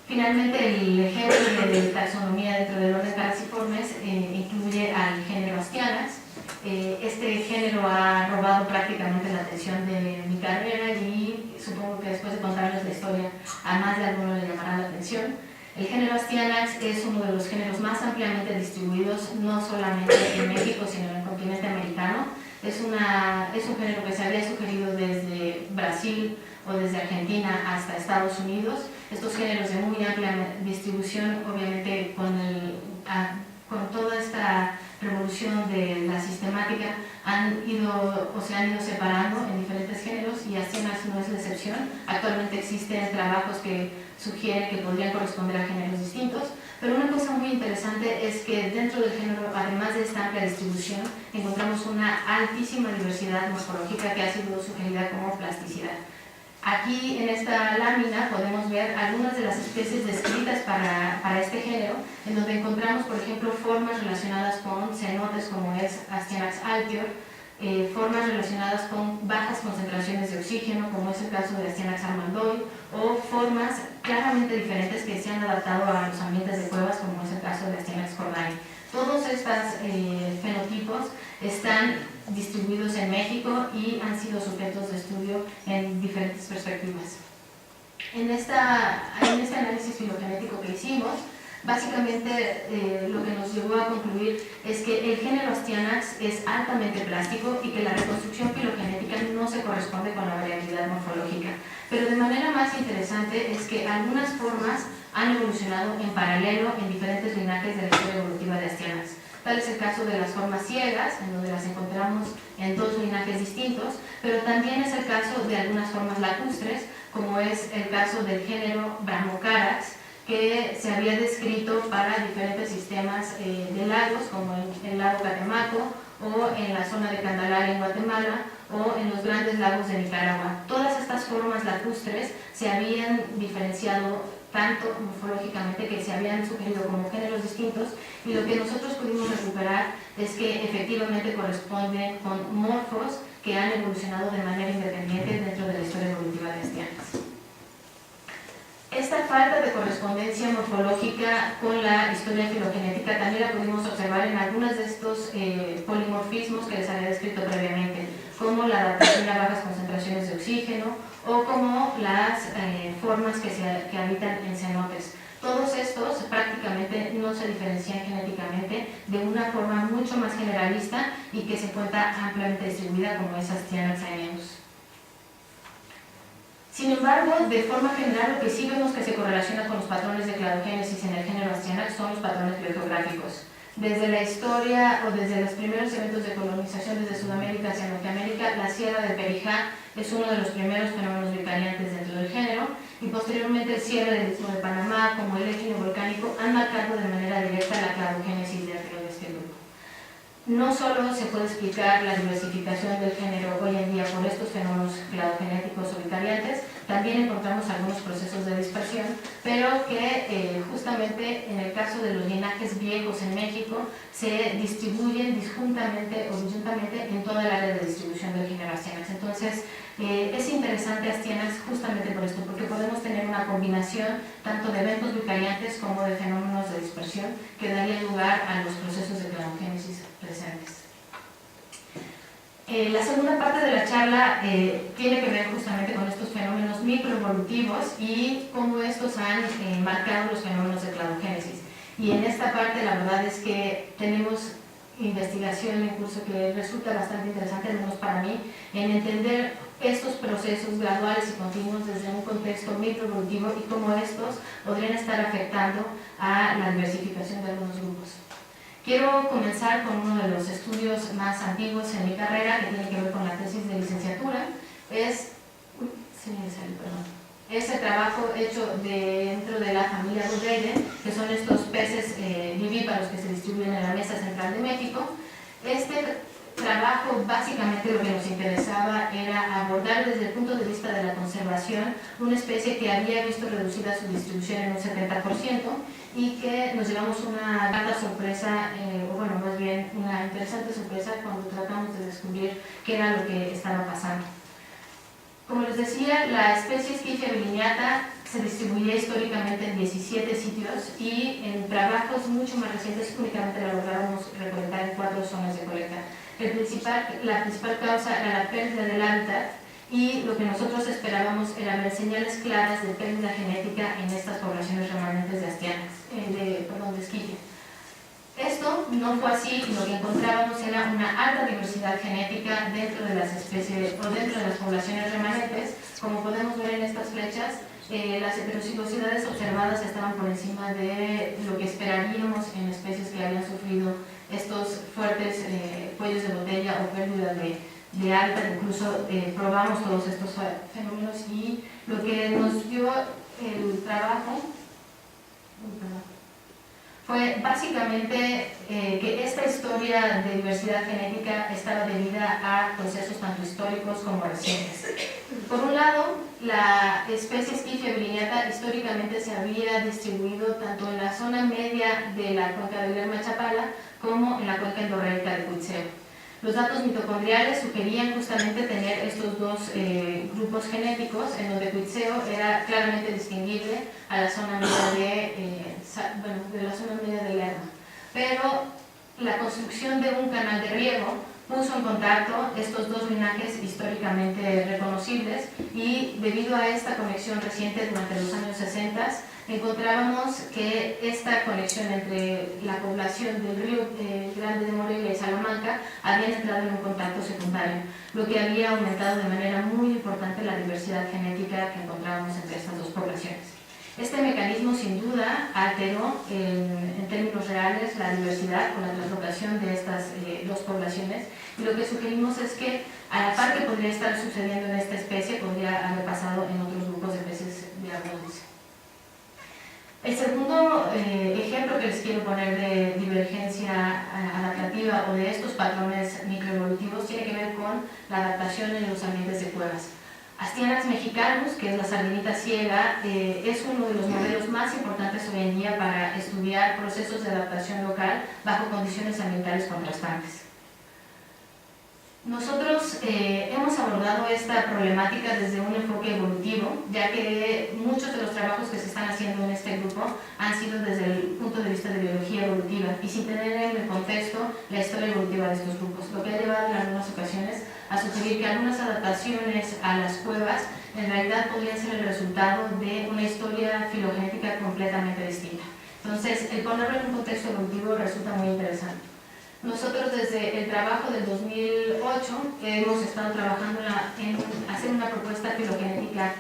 Finalmente, el ejemplo de taxonomía dentro del orden Carassiformes incluye al género Astyanax. Este género ha robado prácticamente la atención de mi carrera, y supongo que después de contarles la historia a más de alguno le llamará la atención. El género Astyanax es uno de los géneros más ampliamente distribuidos, no solamente en México, sino en el continente americano. Es un género que se había sugerido desde Brasil o desde Argentina hasta Estados Unidos. Estos géneros de muy amplia distribución, obviamente con toda esta revolución de la sistemática, se han ido separando en diferentes géneros, y Astyanax no es la excepción. Actualmente existen trabajos que sugieren que podrían corresponder a géneros distintos, pero una cosa muy interesante es que dentro del género, además de esta amplia distribución, encontramos una altísima diversidad morfológica que ha sido sugerida como plasticidad. Aquí en esta lámina podemos ver algunas de las especies descritas para este género, en donde encontramos, por ejemplo, formas relacionadas con cenotes como es Astyanax altior, formas relacionadas con bajas concentraciones de oxígeno como es el caso de Astyanax armandoi, o formas claramente diferentes que se han adaptado a los ambientes de cuevas como es el caso de Astyanax cordayi. Todos estos fenotipos están distribuidos en México y han sido sujetos de estudio en diferentes perspectivas. En este análisis filogenético que hicimos, básicamente lo que nos llevó a concluir es que el género Astyanax es altamente plástico y que la reconstrucción filogenética no se corresponde con la variabilidad morfológica. Pero de manera más interesante es que algunas formas han evolucionado en paralelo en diferentes linajes de la historia evolutiva de Astyanax. Tal es el caso de las formas ciegas, en donde las encontramos en dos linajes distintos, pero también es el caso de algunas formas lacustres, como es el caso del género Brahmocarax, que se había descrito para diferentes sistemas de lagos, como el lago Catemaco, o en la zona de Candelaria en Guatemala, o en los grandes lagos de Nicaragua. Todas estas formas lacustres se habían diferenciado tanto morfológicamente que se habían sugerido como géneros distintos, y lo que nosotros pudimos recuperar es que efectivamente corresponden con morfos que han evolucionado de manera independiente dentro de la historia evolutiva de Astyanax. Esta falta de correspondencia morfológica con la historia filogenética también la pudimos observar en algunos de estos polimorfismos que les había descrito previamente, como la adaptación a bajas concentraciones de oxígeno o como las formas que habitan en cenotes. Todos estos prácticamente no se diferencian genéticamente de una forma mucho más generalista y que se encuentra ampliamente distribuida como es Astyanax aeneus. Sin embargo, de forma general, lo que sí vemos que se correlaciona con los patrones de cladogénesis en el género Astyanax son los patrones biogeográficos. Desde la historia o desde los primeros eventos de colonización desde Sudamérica hacia Norteamérica, la Sierra de Perijá es uno de los primeros fenómenos vicariantes dentro del género, y posteriormente el cierre del Istmo de Panamá como el eje volcánico han marcado de manera directa la cladogénesis de este grupo. No solo se puede explicar la diversificación del género hoy en día por estos fenómenos cladogenéticos o vicariantes, también encontramos algunos procesos de dispersión, pero que justamente en el caso de los linajes viejos en México se distribuyen disjuntamente o disyuntamente en toda el área de distribución del género Astyanax. Entonces, es interesante Astyanax justamente por esto, porque podemos tener una combinación tanto de eventos vicariantes como de fenómenos de dispersión que darían lugar a los procesos de cladogénesis presentes. La segunda parte de la charla tiene que ver justamente con estos fenómenos microevolutivos y cómo estos han marcado los fenómenos de cladogénesis. Y en esta parte la verdad es que tenemos investigación en curso que resulta bastante interesante, al menos para mí, en entender estos procesos graduales y continuos desde un contexto microevolutivo y cómo estos podrían estar afectando a la diversificación de algunos grupos. Quiero comenzar con uno de los estudios más antiguos en mi carrera, que tiene que ver con la tesis de licenciatura. Ese trabajo hecho dentro de la familia Rodriguez, que son estos peces vivíparos que se distribuyen en la mesa central de México. Este trabajo básicamente lo que nos interesaba era abordar desde el punto de vista de la conservación una especie que había visto reducida su distribución en un 70% y que nos llevamos una grata sorpresa, o bueno, más bien una interesante sorpresa cuando tratamos de descubrir qué era lo que estaba pasando. Como les decía, la especie Stypheia bilineata se distribuía históricamente en 17 sitios y en trabajos mucho más recientes únicamente la logramos recolectar en 4 zonas de colecta. La principal causa era la pérdida del hábitat y lo que nosotros esperábamos era ver señales claras de pérdida genética en estas poblaciones remanentes de Astyanax, de Stypheia. Esto no fue así y lo que encontrábamos era una alta diversidad genética dentro de las especies o dentro de las poblaciones remanentes. Como podemos ver en estas flechas, las heterocigosidades observadas estaban por encima de lo que esperaríamos en especies que habían sufrido estos fuertes cuellos de botella o pérdida de hábitat. Incluso probamos todos estos fenómenos y lo que nos dio el trabajo fue básicamente que esta historia de diversidad genética estaba debida a procesos tanto históricos como recientes. Por un lado, la especie Stypheia bilineata históricamente se había distribuido tanto en la zona media de la cuenca del Lerma-Chapala como en la cuenca endorreica de Cuitzeo. Los datos mitocondriales sugerían justamente tener estos dos grupos genéticos, en donde Cuitzeo era claramente distinguible a la zona media de la zona media del Lerma. Pero la construcción de un canal de riego puso en contacto estos dos linajes históricamente reconocibles y debido a esta conexión reciente durante los años 60 encontrábamos que esta conexión entre la población del río Grande de Morelia y Salamanca habían entrado en un contacto secundario, lo que había aumentado de manera muy importante la diversidad genética que encontrábamos entre estas dos poblaciones. Este mecanismo sin duda alteró en términos reales la diversidad con la translocación de estas dos poblaciones, y lo que sugerimos es que a la par que podría estar sucediendo en esta especie podría haber pasado en otros grupos de peces de agua dulce. El segundo ejemplo que les quiero poner de divergencia adaptativa o de estos patrones microevolutivos tiene que ver con la adaptación en los ambientes de cuevas. Astyanax mexicanus, que es la sardinita ciega, es uno de los modelos más importantes hoy en día para estudiar procesos de adaptación local bajo condiciones ambientales contrastantes. Nosotros hemos abordado esta problemática desde un enfoque evolutivo, ya que muchos de los trabajos que se están haciendo en este grupo han sido desde el punto de vista de biología evolutiva y sin tener en el contexto la historia evolutiva de estos grupos, lo que ha llevado en algunas ocasiones a sugerir que algunas adaptaciones a las cuevas en realidad podrían ser el resultado de una historia filogenética completamente distinta. Entonces, el ponerlo en un contexto evolutivo resulta muy interesante. Nosotros desde el trabajo del 2008 hemos estado trabajando en hacer una propuesta filogenética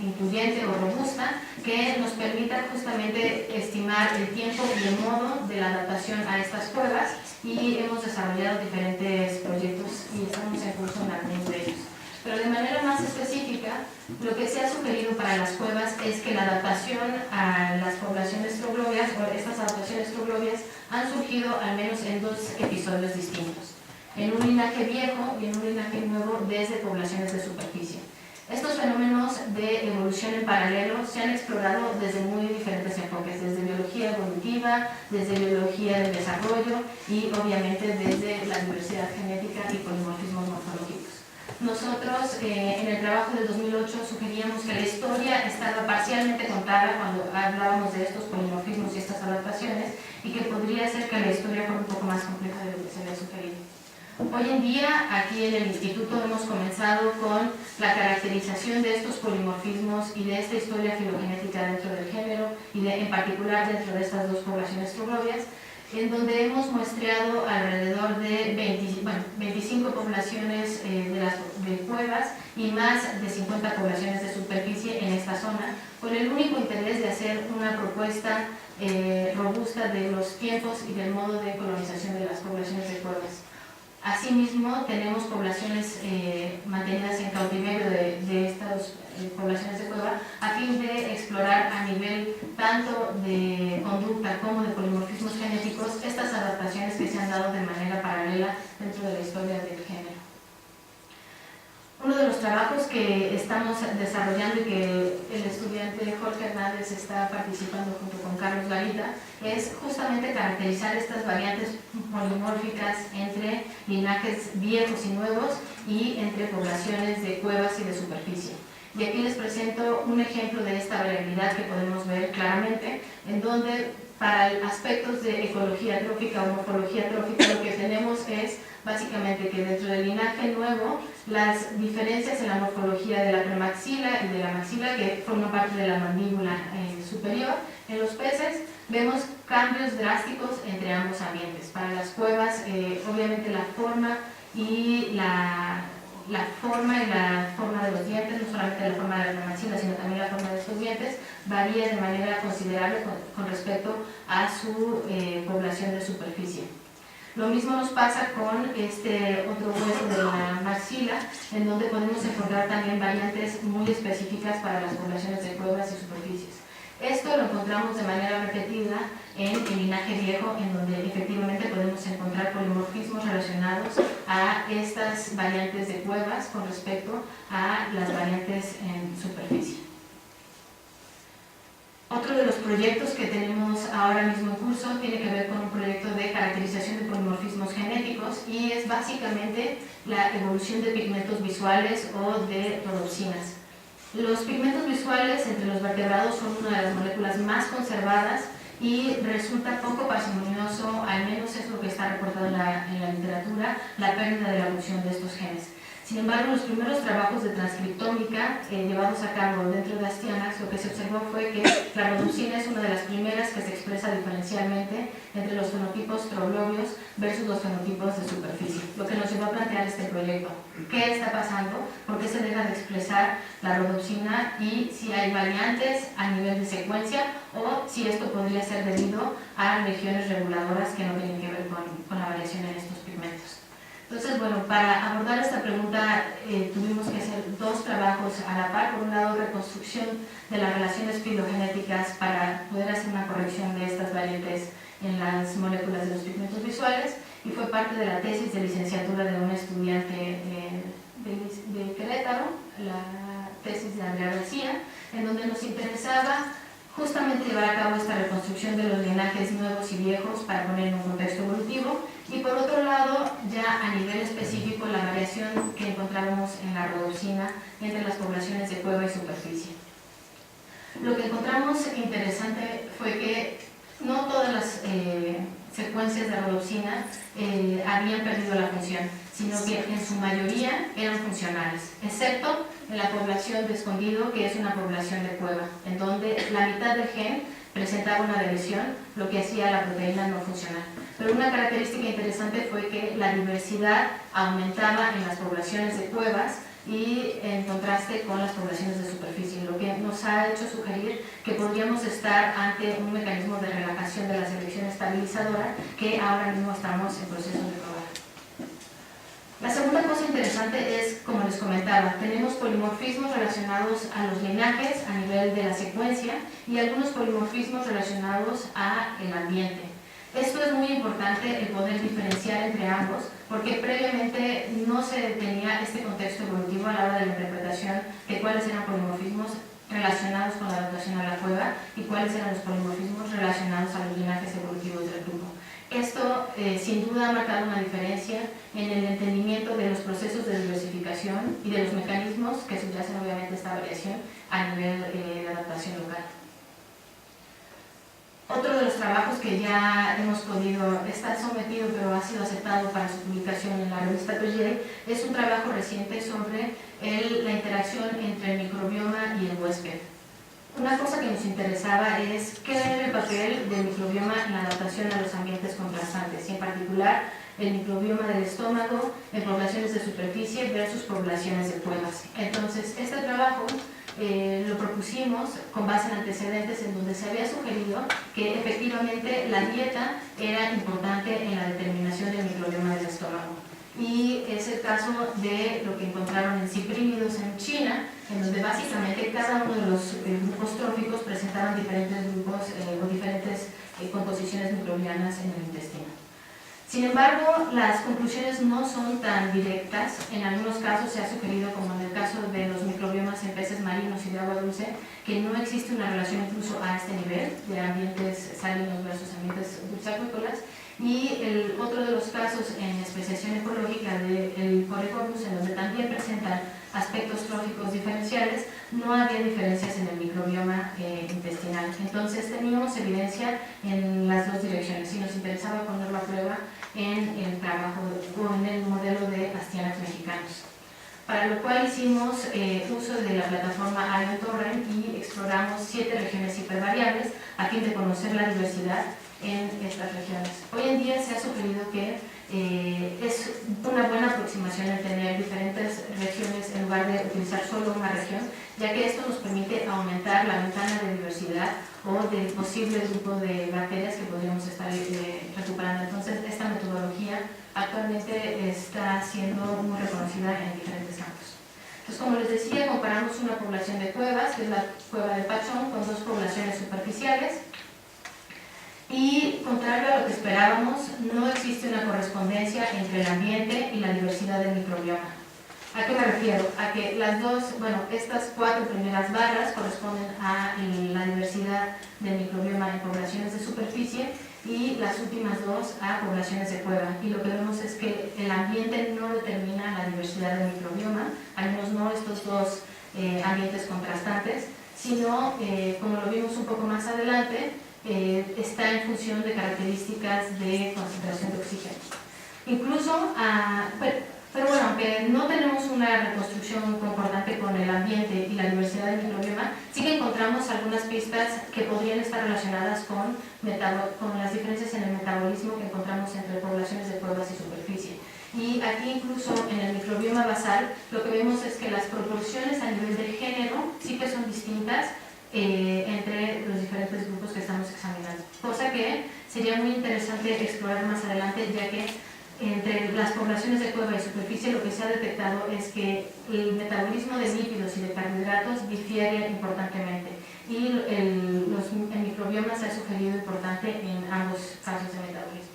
incluyente o robusta que nos permita justamente estimar el tiempo y el modo de la adaptación a estas cuevas, y hemos desarrollado diferentes proyectos y estamos en curso en algunos de ellos. Pero de manera más específica, lo que se ha sugerido para las cuevas es que la adaptación a las poblaciones troglobias, o estas adaptaciones troglobias, han surgido al menos en dos episodios distintos: en un linaje viejo y en un linaje nuevo desde poblaciones de superficie. Estos fenómenos de evolución en paralelo se han explorado desde muy diferentes enfoques, desde biología evolutiva, desde biología del desarrollo y obviamente desde la diversidad genética y polimorfismos morfológicos. Nosotros en el trabajo del 2008 sugeríamos que la historia estaba parcialmente contada cuando hablábamos de estos polimorfismos y estas adaptaciones, y que podría ser que la historia fuera un poco más compleja de lo que se había sugerido. Hoy en día, aquí en el instituto hemos comenzado con la caracterización de estos polimorfismos y de esta historia filogenética dentro del género, y en particular dentro de estas dos poblaciones troglobias, en donde hemos muestreado alrededor de 25 poblaciones de cuevas y más de 50 poblaciones de superficie en esta zona, con el único interés de hacer una propuesta robusta de los tiempos y del modo de colonización de las poblaciones de cuevas. Asimismo, tenemos poblaciones mantenidas en cautiverio de estas poblaciones de cueva, a fin de explorar a nivel tanto de conducta como de polimorfismos genéticos estas adaptaciones que se han dado de manera paralela dentro de la historia del género. Uno de los trabajos que estamos desarrollando y que el estudiante Jorge Hernández está participando junto con Carlos Garita es justamente caracterizar estas variantes polimórficas entre linajes viejos y nuevos y entre poblaciones de cuevas y de superficie. Y aquí les presento un ejemplo de esta variabilidad que podemos ver claramente, en donde para aspectos de ecología trófica o morfología trófica lo que tenemos es básicamente que dentro del linaje nuevo las diferencias en la morfología de la premaxila y de la maxila, que forman parte de la mandíbula superior, en los peces vemos cambios drásticos entre ambos ambientes. Para las cuevas, obviamente la forma y la forma de los dientes, no solamente la forma de la premaxila, sino también la forma de estos dientes, varía de manera considerable con respecto a su población de superficie. Lo mismo nos pasa con este otro hueso de la maxila, en donde podemos encontrar también variantes muy específicas para las poblaciones de cuevas y superficies. Esto lo encontramos de manera repetida en el linaje viejo, en donde efectivamente podemos encontrar polimorfismos relacionados a estas variantes de cuevas con respecto a las variantes en superficie. Otro de los proyectos que tenemos ahora mismo en curso tiene que ver con un proyecto de caracterización de polimorfismos genéticos, y es básicamente la evolución de pigmentos visuales o de rodopsinas. Los pigmentos visuales entre los vertebrados son una de las moléculas más conservadas y resulta poco parsimonioso, al menos es lo que está reportado en la literatura, la pérdida de la función de estos genes. Sin embargo, los primeros trabajos de transcriptómica llevados a cabo dentro de Astyanax, lo que se observó fue que la rodopsina es una de las primeras que se expresa diferencialmente entre los fenotipos troglobios versus los fenotipos de superficie, lo que nos llevó a plantear este proyecto. ¿Qué está pasando? ¿Por qué se deja de expresar la rodopsina? Y si hay variantes a nivel de secuencia, o si esto podría ser debido a regiones reguladoras que no tienen que ver con la variación en estos pigmentos. Entonces, bueno, para abordar esta pregunta tuvimos que hacer dos trabajos a la par. Por un lado, reconstrucción de las relaciones filogenéticas para poder hacer una corrección de estas variantes en las moléculas de los pigmentos visuales, y fue parte de la tesis de licenciatura de un estudiante de Querétaro, la tesis de Andrea García, en donde nos interesaba justamente llevar a cabo esta reconstrucción de los linajes nuevos y viejos para poner en un contexto evolutivo, y por otro lado, ya a nivel específico, la variación que encontrábamos en la rodopsina entre las poblaciones de cueva y superficie. Lo que encontramos interesante fue que no todas las secuencias de rodopsina habían perdido la función, sino que en su mayoría eran funcionales, excepto en la población de escondido, que es una población de cueva, en donde la mitad del gen presentaba una deleción, lo que hacía a la proteína no funcionar. Pero una característica interesante fue que la diversidad aumentaba en las poblaciones de cuevas y en contraste con las poblaciones de superficie, lo que nos ha hecho sugerir que podríamos estar ante un mecanismo de relajación de la selección estabilizadora que ahora mismo estamos en proceso de probar. La segunda cosa interesante es, como les comentaba, tenemos polimorfismos relacionados a los linajes a nivel de la secuencia y algunos polimorfismos relacionados al ambiente. Esto es muy importante, el poder diferenciar entre ambos, porque previamente no se tenía este contexto evolutivo a la hora de la interpretación de cuáles eran polimorfismos relacionados con la adaptación a la cueva y cuáles eran los polimorfismos relacionados a los linajes evolutivos del grupo. Esto sin duda ha marcado una diferencia en el entendimiento de los procesos de diversificación y de los mecanismos que subyacen obviamente a esta variación a nivel de adaptación local. Otro de los trabajos que ya hemos podido, está sometido pero ha sido aceptado para su publicación en la revista PGA, es un trabajo reciente sobre la interacción entre el microbioma y el huésped. Una cosa que nos interesaba es qué era el papel del microbioma en la adaptación a los ambientes contrastantes, y en particular el microbioma del estómago en poblaciones de superficie versus poblaciones de cuevas. Entonces, este trabajo lo propusimos con base en antecedentes en donde se había sugerido que efectivamente la dieta era importante en la determinación del microbioma del estómago. Y es el caso de lo que encontraron en ciprínidos en China, en donde básicamente cada uno de los grupos tróficos presentaban diferentes grupos o diferentes composiciones microbianas en el intestino. Sin embargo, las conclusiones no son tan directas. En algunos casos se ha sugerido, como en el caso de los microbiomas en peces marinos y de agua dulce, que no existe una relación incluso a este nivel de ambientes salinos versus ambientes dulceacuícolas. Y el otro de los casos en especiación ecológica del Corecoccus, en donde también presentan aspectos tróficos diferenciales, no había diferencias en el microbioma intestinal. Entonces teníamos evidencia en las dos direcciones y nos interesaba ponerlo a prueba en el trabajo o en el modelo de Bastianos mexicanos. Para lo cual hicimos uso de la plataforma IonTorrent y exploramos 7 regiones hipervariables a fin de conocer la diversidad en estas regiones. Hoy en día se ha sugerido que es una buena aproximación el tener diferentes regiones en lugar de utilizar solo una región, ya que esto nos permite aumentar la ventana de diversidad o del posible grupo de bacterias que podríamos estar recuperando. Entonces, esta metodología actualmente está siendo muy reconocida en diferentes campos. Entonces, como les decía, comparamos una población de cuevas, que es la cueva de Pachón, con 2 poblaciones superficiales. Y, contrario a lo que esperábamos, no existe una correspondencia entre el ambiente y la diversidad del microbioma. ¿A qué me refiero? A que las dos, bueno, estas 4 primeras barras corresponden a la diversidad del microbioma en poblaciones de superficie y las últimas 2 a poblaciones de cueva. Y lo que vemos es que el ambiente no determina la diversidad del microbioma, al menos no estos 2 ambientes contrastantes, sino, como lo vimos un poco más adelante, está en función de características de concentración de oxígeno. Incluso, pero bueno, aunque no tenemos una reconstrucción concordante con el ambiente y la diversidad del microbioma, sí que encontramos algunas pistas que podrían estar relacionadas con las diferencias en el metabolismo que encontramos entre poblaciones de cuevas y superficie. Y aquí incluso en el microbioma basal lo que vemos es que las proporciones a nivel de género sí que son distintas entre los diferentes grupos que estamos examinando, cosa que sería muy interesante explorar más adelante, ya que entre las poblaciones de cueva y superficie lo que se ha detectado es que el metabolismo de lípidos y de carbohidratos difiere importantemente y el microbioma se ha sugerido importante en ambos casos de metabolismo.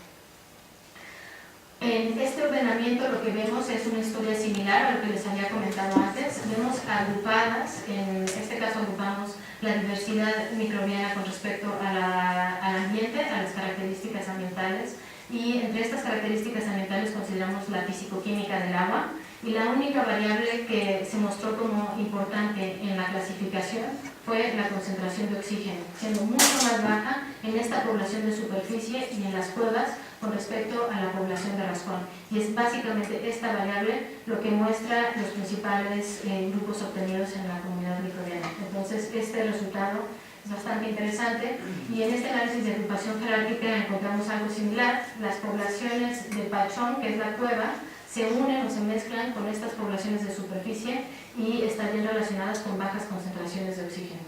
En este ordenamiento lo que vemos es una historia similar a lo que les había comentado antes. Vemos agrupadas, en este caso agrupamos la diversidad microbiana con respecto al ambiente, a las características ambientales, y entre estas características ambientales consideramos la fisicoquímica del agua, y la única variable que se mostró como importante en la clasificación fue la concentración de oxígeno, siendo mucho más baja en esta población de superficie y en las cuevas con respecto a la población de rascón. Y es básicamente esta variable lo que muestra los principales grupos obtenidos en la comunidad microbiana. Entonces, este resultado es bastante interesante y en este análisis de agrupación jerárquica encontramos algo similar. Las poblaciones de Pachón, que es la cueva, se unen o se mezclan con estas poblaciones de superficie y están bien relacionadas con bajas concentraciones de oxígeno.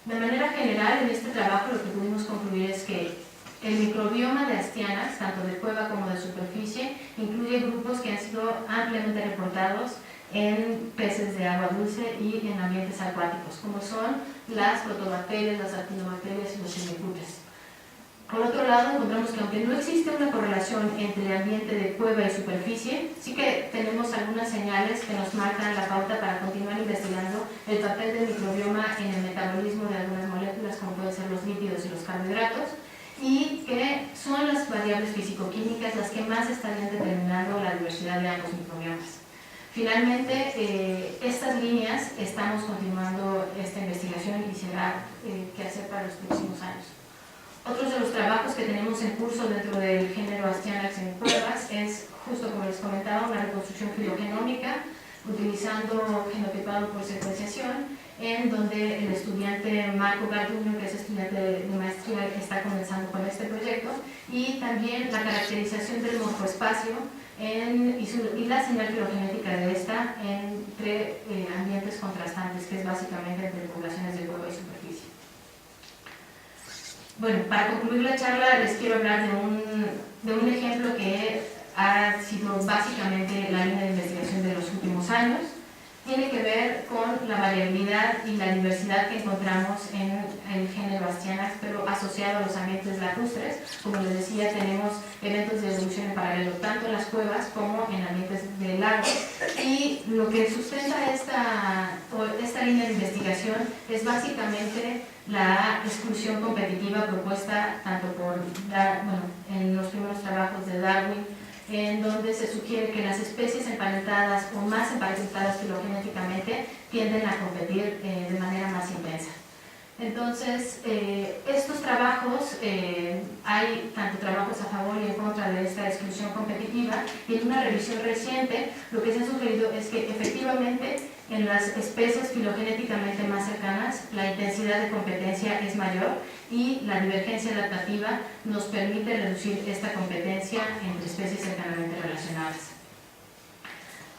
De manera general, en este trabajo lo que pudimos concluir es que el microbioma de Astyanax, tanto de cueva como de superficie, incluye grupos que han sido ampliamente reportados en peces de agua dulce y en ambientes acuáticos, como son las protobacterias, las actinobacterias y los firmicutes. Por otro lado, encontramos que aunque no existe una correlación entre el ambiente de cueva y superficie, sí que tenemos algunas señales que nos marcan la pauta para continuar investigando el papel del microbioma en el metabolismo de algunas moléculas, como pueden ser los lípidos y los carbohidratos, y que son las variables fisicoquímicas las que más estarían determinando la diversidad de ambos microbiomas. Finalmente, estas líneas estamos continuando esta investigación y será qué hacer para los próximos años. Otros de los trabajos que tenemos en curso dentro del género Astyanax en cuevas es, justo como les comentaba, una reconstrucción filogenómica utilizando genotipado por secuenciación, en donde el estudiante Marco Garduño, que es estudiante de maestría, está comenzando con este proyecto, y también la caracterización del morfoespacio y la señal filogenética de esta entre ambientes contrastantes, que es básicamente entre poblaciones de cueva y superficie. Bueno, para concluir la charla les quiero hablar de un ejemplo que ha sido básicamente la línea de investigación de los últimos años. Tiene que ver con la variabilidad y la diversidad que encontramos en el género Astyanax, pero asociado a los ambientes lacustres. Como les decía, tenemos eventos de evolución en paralelo, tanto en las cuevas como en ambientes de lagos. Y lo que sustenta esta línea de investigación es básicamente la exclusión competitiva propuesta tanto en los primeros trabajos de Darwin, en donde se sugiere que las especies emparentadas o más emparentadas filogenéticamente tienden a competir de manera más intensa. Entonces, estos trabajos, hay tanto trabajos a favor y en contra de esta exclusión competitiva, y en una revisión reciente lo que se ha sugerido es que efectivamente en las especies filogenéticamente más cercanas la intensidad de competencia es mayor y la divergencia adaptativa nos permite reducir esta competencia entre especies cercanamente relacionadas.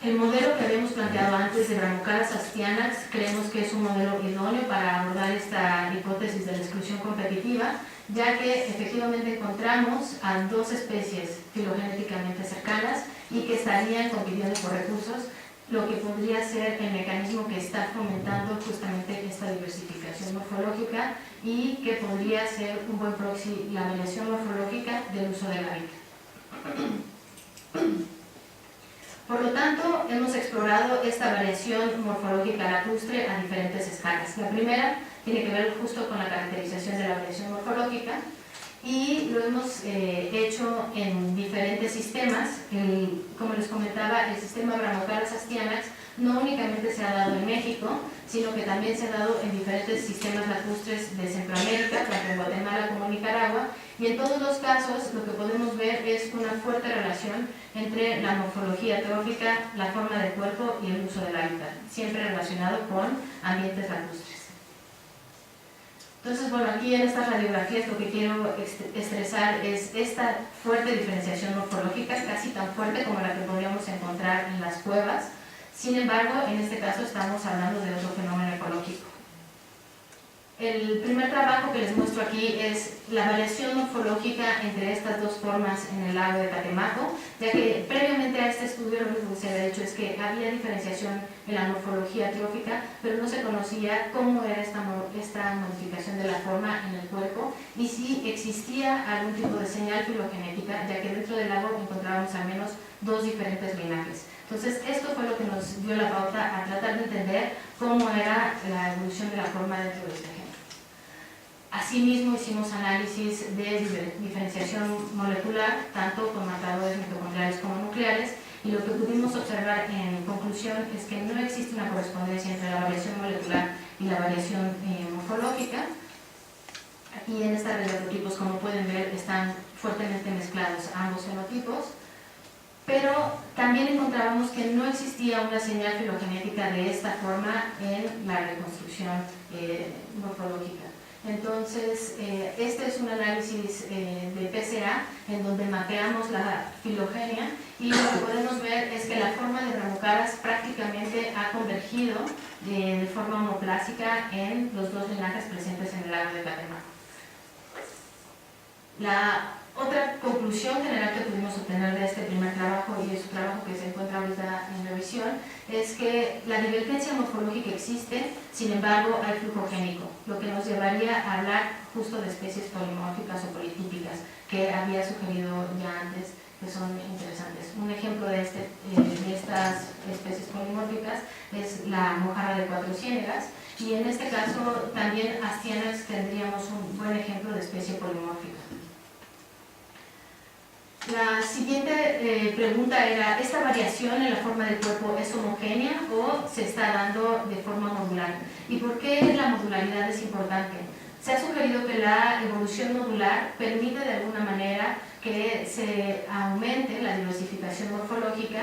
El modelo que habíamos planteado antes de Bramocaras Astyanax creemos que es un modelo idóneo para abordar esta hipótesis de la exclusión competitiva, ya que efectivamente encontramos a dos especies filogenéticamente cercanas y que estarían compitiendo por recursos, lo que podría ser el mecanismo que está fomentando justamente esta diversificación morfológica y que podría ser un buen proxy la variación morfológica del uso del hábitat. Por lo tanto, hemos explorado esta variación morfológica lacustre a diferentes escalas. La primera tiene que ver justo con la caracterización de la variación morfológica y lo hemos hecho en diferentes sistemas. Como les comentaba, el sistema Bramocaras Astyanax no únicamente se ha dado en México, sino que también se ha dado en diferentes sistemas lacustres de Centroamérica, tanto en Guatemala como en Nicaragua, y en todos los casos lo que podemos ver es una fuerte relación entre la morfología trófica, la forma del cuerpo y el uso del hábitat, siempre relacionado con ambientes lacustres. Entonces, bueno, aquí en estas radiografías lo que quiero estresar es esta fuerte diferenciación morfológica, casi tan fuerte como la que podríamos encontrar en las cuevas. Sin embargo, en este caso estamos hablando de otro fenómeno ecológico. El primer trabajo que les muestro aquí es la variación morfológica entre estas dos formas en el lago de Catemaco, ya que previamente a este estudio lo único que se había hecho es que había diferenciación en la morfología trófica, pero no se conocía cómo era esta modificación de la forma en el cuerpo y si existía algún tipo de señal filogenética, ya que dentro del lago encontrábamos al menos dos diferentes linajes. Entonces, esto fue lo que nos dio la pauta a tratar de entender cómo era la evolución de la forma dentro de este género. Asimismo, hicimos análisis de diferenciación molecular, tanto con marcadores mitocondriales como nucleares, y lo que pudimos observar en conclusión es que no existe una correspondencia entre la variación molecular y la variación morfológica. Aquí en esta red de fenotipos, como pueden ver, están fuertemente mezclados ambos fenotipos, pero también encontrábamos que no existía una señal filogenética de esta forma en la reconstrucción morfológica. Entonces, este es un análisis de PCA en donde mapeamos la filogenia y lo que podemos ver es que la forma de Bramucaras prácticamente ha convergido de forma homoplásica en los dos linajes presentes en el lago de Catemaco. La otra conclusión general que pudimos obtener de este primer trabajo, y es un trabajo que se encuentra ahorita en revisión, es que la divergencia morfológica existe, sin embargo hay flujo génico, lo que nos llevaría a hablar justo de especies polimórficas o politípicas, que había sugerido ya antes, que son interesantes. Un ejemplo de estas especies polimórficas es la mojarra de Cuatro Ciénegas, y en este caso también Astyanax tendríamos un buen ejemplo de especie polimórfica. La siguiente pregunta era, ¿esta variación en la forma del cuerpo es homogénea o se está dando de forma modular? ¿Y por qué la modularidad es importante? Se ha sugerido que la evolución modular permite de alguna manera que se aumente la diversificación morfológica,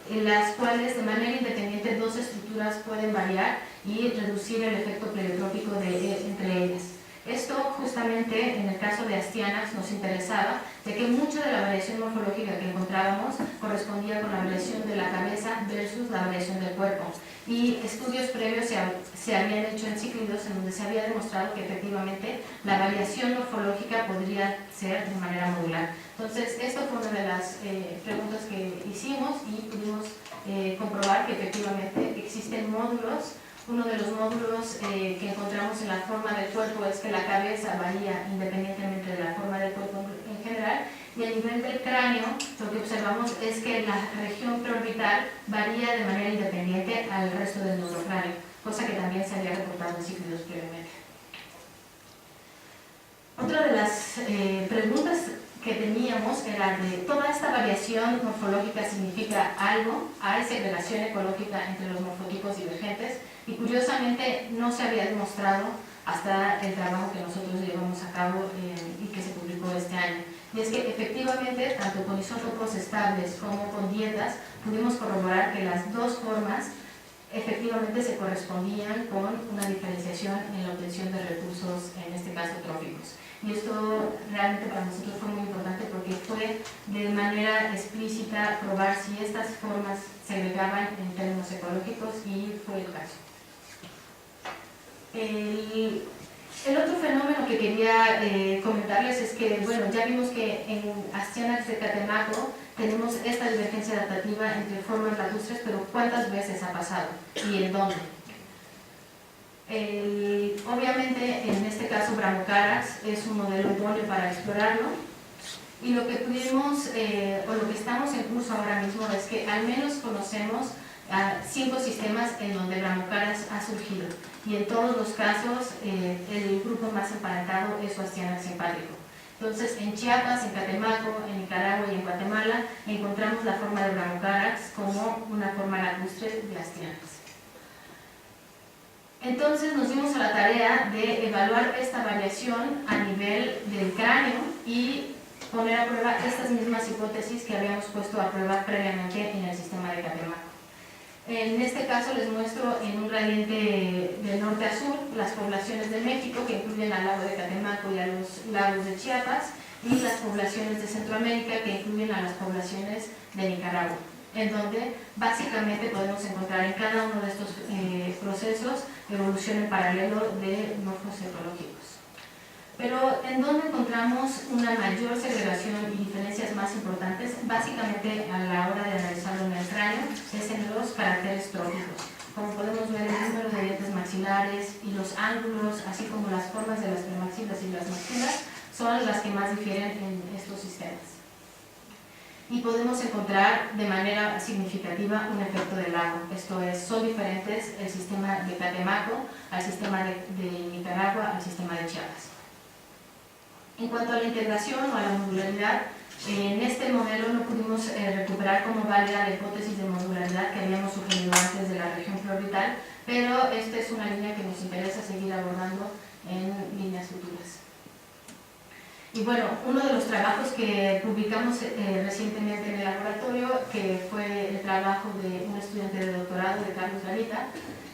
en las cuales de manera independiente dos estructuras pueden variar y reducir el efecto pleiotrópico entre ellas. Esto justamente en el caso de Astyanax nos interesaba, de que mucha de la variación morfológica que encontrábamos correspondía con la variación de la cabeza versus la variación del cuerpo. Y estudios previos se habían hecho en cíclidos en donde se había demostrado que efectivamente la variación morfológica podría ser de manera modular. Entonces, esto fue una de las preguntas que hicimos y pudimos comprobar que efectivamente existen módulos. Uno de los módulos que encontramos en la forma del cuerpo es que la cabeza varía independientemente de la forma del cuerpo en general, y a nivel del cráneo lo que observamos es que la región preorbital varía de manera independiente al resto del neurocráneo, cosa que también se había reportado en cíclidos previamente. Otra de las preguntas que teníamos era de ¿toda esta variación morfológica significa algo? ¿Hay segregación ecológica entre los morfotipos divergentes? Y curiosamente no se había demostrado hasta el trabajo que nosotros llevamos a cabo y que se publicó este año. Y es que efectivamente, tanto con isótopos estables como con dietas, pudimos corroborar que las dos formas efectivamente se correspondían con una diferenciación en la obtención de recursos, en este caso tróficos. Y esto realmente para nosotros fue muy importante porque fue de manera explícita probar si estas formas se agregaban en términos ecológicos, y fue el caso. El otro fenómeno que quería comentarles es que, bueno, ya vimos que en Astyanax de Catemaco tenemos esta divergencia adaptativa entre formas lacustres, pero ¿cuántas veces ha pasado? ¿Y en dónde? Obviamente, en este caso, Bramucaras es un modelo idóneo para explorarlo, y lo que pudimos, o lo que estamos en curso ahora mismo, es que al menos conocemos 5 sistemas en donde Bramucaras ha surgido, y en todos los casos el grupo más emparentado es su Astyanax simpátrico. Entonces, en Chiapas, en Catemaco, en Nicaragua y en Guatemala encontramos la forma de Bramucaras como una forma lacustre de Astyanax. Entonces nos dimos a la tarea de evaluar esta variación a nivel del cráneo y poner a prueba estas mismas hipótesis que habíamos puesto a prueba previamente en el sistema de Catemaco. En este caso les muestro en un gradiente de norte a sur las poblaciones de México, que incluyen al lago de Catemaco y a los lagos de Chiapas, y las poblaciones de Centroamérica, que incluyen a las poblaciones de Nicaragua, en donde básicamente podemos encontrar en cada uno de estos procesos evolución en paralelo de morfos ecológicos. Pero ¿en dónde encontramos una mayor segregación y diferencias más importantes? Básicamente a la hora de analizarlo en el cráneo es en los caracteres tróficos. Como podemos ver, el número de dientes maxilares y los ángulos, así como las formas de las premaxilas y las maxilas, son las que más difieren en estos sistemas. Y podemos encontrar de manera significativa un efecto de lago. Esto es, son diferentes el sistema de Catemaco al sistema de Nicaragua al sistema de Chiapas. En cuanto a la integración o a la modularidad, en este modelo no pudimos recuperar como válida la hipótesis de modularidad que habíamos sugerido antes de la región preorbital, pero esta es una línea que nos interesa seguir abordando en líneas futuras. Y bueno, uno de los trabajos que publicamos recientemente en el laboratorio, que fue el trabajo de un estudiante de doctorado, de Carlos Garita,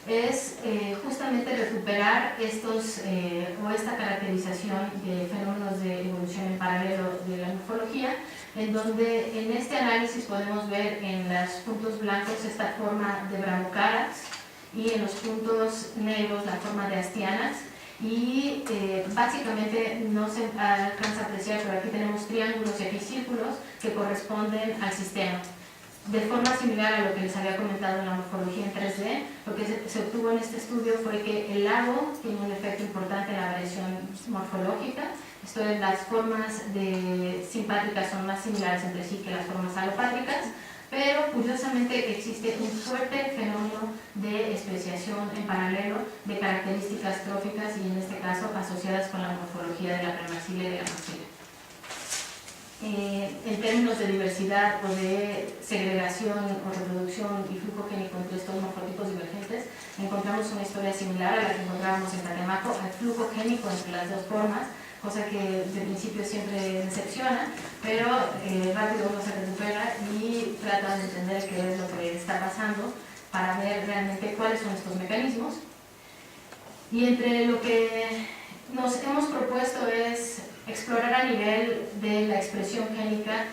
es justamente recuperar esta caracterización de fenómenos de evolución en paralelo de la morfología, en donde en este análisis podemos ver en los puntos blancos esta forma de Bramocharax y en los puntos negros la forma de Astianax. Y básicamente no se alcanza a apreciar, pero aquí tenemos triángulos y aquí círculos que corresponden al sistema. De forma similar a lo que les había comentado en la morfología en 3D, lo que se obtuvo en este estudio fue que el lago tiene un efecto importante en la variación morfológica. Esto es, las formas simpátricas son más similares entre sí que las formas alopátricas, pero curiosamente existe un fuerte fenómeno de especiación en paralelo de características tróficas y en este caso asociadas con la morfología de la premaxila y de la maxila. En términos de diversidad o de segregación o reproducción y flujo génico entre estos morfotipos divergentes, encontramos una historia similar a la que encontrábamos en Catemaco, al flujo génico entre las dos formas, cosa que de principio siempre decepciona, pero rápido uno se recupera y trata de entender qué es lo que está pasando para ver realmente cuáles son estos mecanismos. Y entre lo que nos hemos propuesto es explorar a nivel de la expresión génica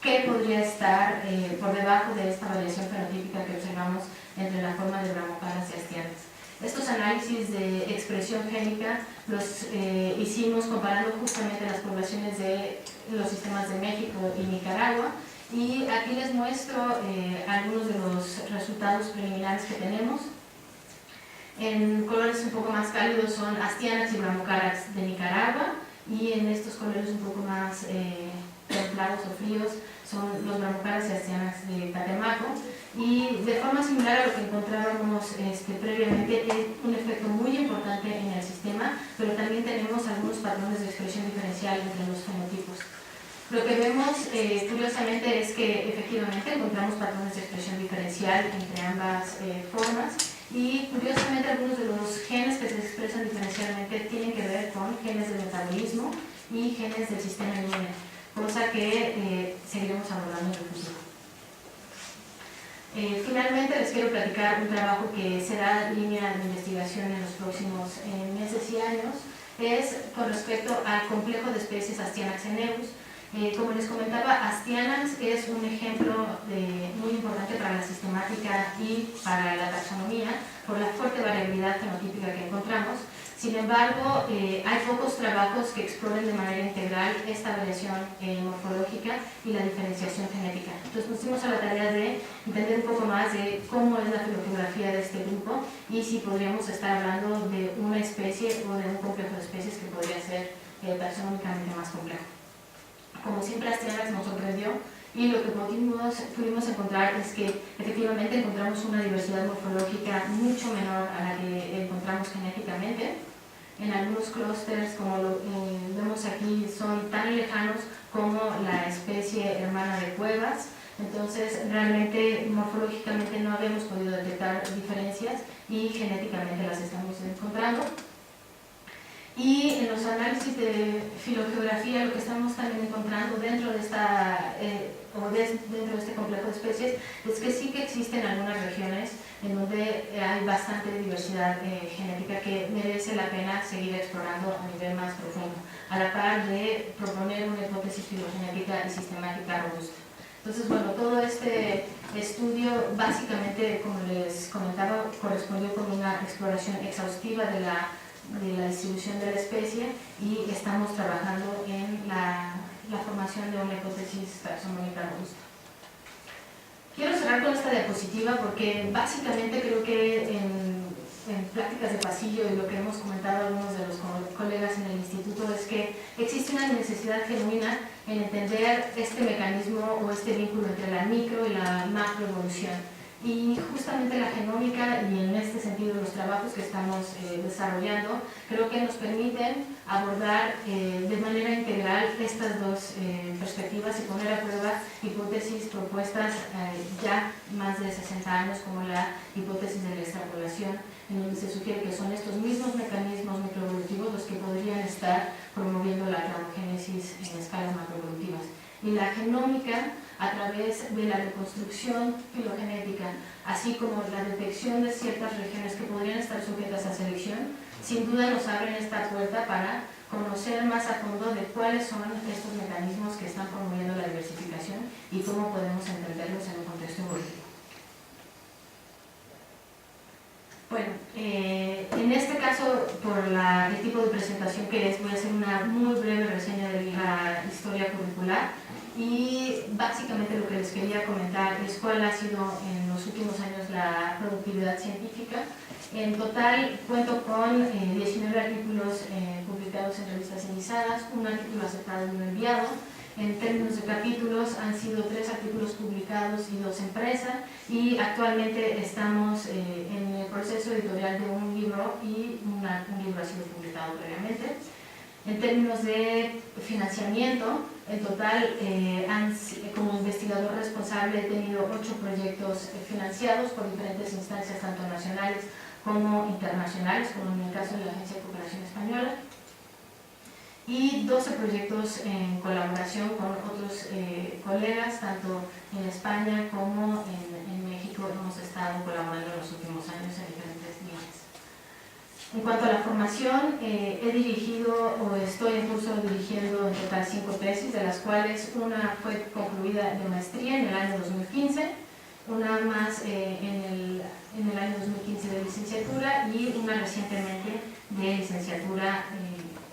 qué podría estar por debajo de esta variación fenotípica que observamos entre la forma de Bramocharax y Astianax. Estos análisis de expresión génica los hicimos comparando justamente las poblaciones de los sistemas de México y Nicaragua, y aquí les muestro algunos de los resultados preliminares que tenemos. En colores un poco más cálidos son Astianax y Bramocharax de Nicaragua, y en estos colores un poco más templados o fríos son los Bramocharax y Astianax de Catemaco. Y de forma similar a lo que encontrábamos previamente, es un efecto muy importante en el sistema, pero también tenemos algunos patrones de expresión diferencial entre los fenotipos. Lo que vemos curiosamente es que efectivamente encontramos patrones de expresión diferencial entre ambas formas, y curiosamente algunos de los genes que se expresan diferencialmente tienen que ver con genes del metabolismo y genes del sistema inmune, cosa que seguiremos abordando en el futuro. Finalmente les quiero platicar un trabajo que será línea de investigación en los próximos meses y años. Es con respecto al complejo de especies Astianax eneus. Como les comentaba, Astianax es un ejemplo muy importante para la sistemática y para la taxonomía por la fuerte variabilidad fenotípica que encontramos. Sin embargo, hay pocos trabajos que exploren de manera integral esta variación morfológica y la diferenciación genética. Entonces nos dimos a la tarea de entender un poco más de cómo es la filogeografía de este grupo y si podríamos estar hablando de una especie o de un complejo de especies que podría ser taxonómicamente más complejo. Como siempre, Astianax nos sorprendió, y lo que pudimos encontrar es que efectivamente encontramos una diversidad morfológica mucho menor a la que encontramos genéticamente. En algunos clústeres, como lo vemos aquí, son tan lejanos como la especie hermana de Cuevas. Entonces, realmente morfológicamente no habíamos podido detectar diferencias y genéticamente las estamos encontrando. Y en los análisis de filogeografía, lo que estamos también encontrando dentro de dentro de este complejo de especies es que sí que existen algunas regiones en donde hay bastante diversidad genética que merece la pena seguir explorando a nivel más profundo, a la par de proponer una hipótesis filogenética y sistemática robusta. Entonces, bueno, todo este estudio básicamente, como les comentaba, correspondió con una exploración exhaustiva de la distribución de la especie, y estamos trabajando en la formación de una hipótesis taxonómica robusta. Quiero cerrar con esta diapositiva porque básicamente creo que en prácticas de pasillo y lo que hemos comentado algunos de los colegas en el instituto es que existe una necesidad genuina en entender este mecanismo o este vínculo entre la micro y la macroevolución. Y justamente la genómica, y en este sentido los trabajos que estamos desarrollando, creo que nos permiten abordar de manera integral estas dos perspectivas y poner a prueba hipótesis propuestas ya más de 60 años, como la hipótesis de la extrapolación, en donde se sugiere que son estos mismos mecanismos microevolutivos los que podrían estar promoviendo la cladogénesis en escalas macroevolutivas. Y la genómica, a través de la reconstrucción filogenética, así como la detección de ciertas regiones que podrían estar sujetas a selección, sin duda nos abren esta puerta para conocer más a fondo de cuáles son estos mecanismos que están promoviendo la diversificación y cómo podemos entenderlos en un contexto evolutivo. Bueno, en este caso, por el tipo de presentación que es, voy a hacer una muy breve reseña de la historia curricular y básicamente lo que les quería comentar es cuál ha sido en los últimos años la productividad científica. En total cuento con 19 artículos publicados en revistas indizadas, un artículo aceptado y uno enviado. En términos de capítulos han sido 3 artículos publicados y 2 en prensa, y actualmente estamos en el proceso editorial de un libro y un libro ha sido publicado previamente. En términos de financiamiento, en total, como investigador responsable he tenido 8 proyectos financiados por diferentes instancias, tanto nacionales como internacionales, como en el caso de la Agencia de Cooperación Española, y 12 proyectos en colaboración con otros colegas, tanto en España como en México. Hemos estado colaborando en los últimos años en diferentes líneas. En cuanto a la formación, he dirigido o estoy en curso dirigiendo en total 5 tesis, de las cuales una fue concluida de maestría en el año 2015, una más en el año 2015 de licenciatura y una recientemente de licenciatura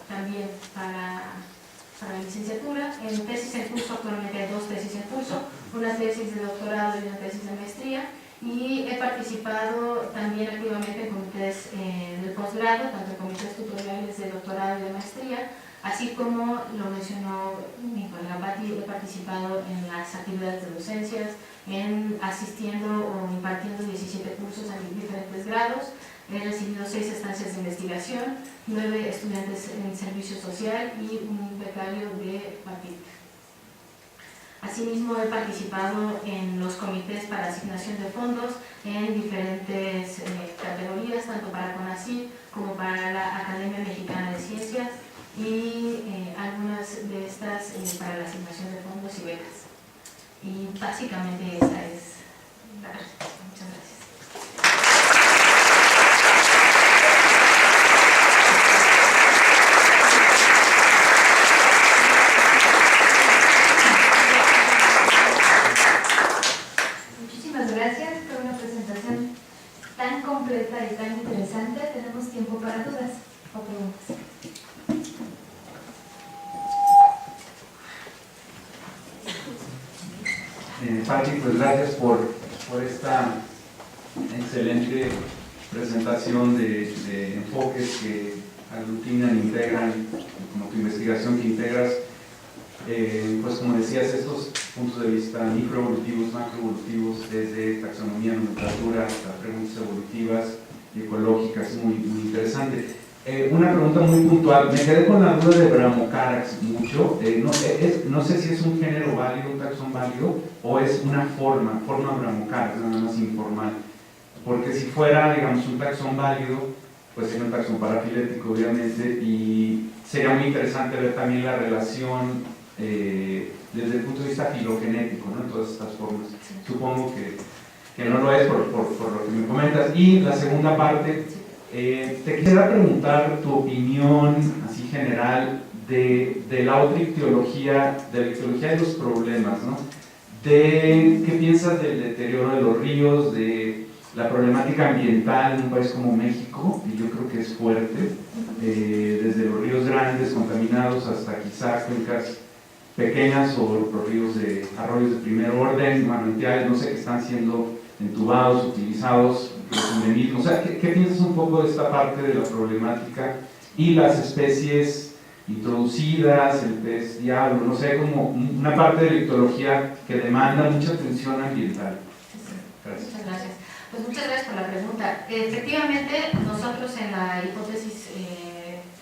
también para la licenciatura. En tesis en curso actualmente hay 2 tesis en curso, una tesis de doctorado y una tesis de maestría, y he participado también activamente en comités del posgrado, tanto en comités tutoriales de doctorado y de maestría, así como lo mencionó mi colega Patti, he participado en las actividades de docencias, en asistiendo o impartiendo 17 cursos en diferentes grados. He recibido 6 estancias de investigación, 9 estudiantes en servicio social y un becario de PAPIC. Asimismo, he participado en los comités para asignación de fondos en diferentes categorías, tanto para CONACYT como para la Academia Mexicana de Ciencias, y algunas de estas para la asignación de fondos y becas. Y básicamente esa es la respuesta. Muchas gracias. Muchísimas gracias por una presentación tan completa y tan interesante. Tenemos tiempo para dudas o preguntas. Patti, pues gracias por esta excelente presentación de enfoques que aglutinan, integran, como tu investigación que integras, pues como decías, estos puntos de vista microevolutivos, macroevolutivos, desde taxonomía, nomenclatura, hasta preguntas evolutivas y ecológicas, muy interesante. Una pregunta muy puntual, me quedé con la duda de Brahmocarax mucho, no sé si es un género válido, un taxón válido, o es una forma Brahmocarax, nada más informal, porque si fuera, digamos, un taxón válido, pues sería un taxón parafilético, obviamente, y sería muy interesante ver también la relación desde el punto de vista filogenético, ¿no? En todas estas formas. Supongo que no lo es por lo que me comentas. Y la segunda parte, te quisiera preguntar tu opinión así general de la otra ictiología, de la ictiología de los problemas, ¿no? ¿Qué piensas del deterioro de los ríos, de la problemática ambiental en un país como México? Y yo creo que es fuerte, desde los ríos grandes contaminados hasta quizá cuencas pequeñas o los ríos de arroyos de primer orden, manantiales, no sé, que están siendo entubados, utilizados, los endemismos. O sea, ¿qué piensas un poco de esta parte de la problemática y las especies introducidas, el pez diablo, no sé, como una parte de la ictiología que demanda mucha atención ambiental? Gracias. Muchas gracias. Pues muchas gracias por la pregunta. Efectivamente, nosotros en la hipótesis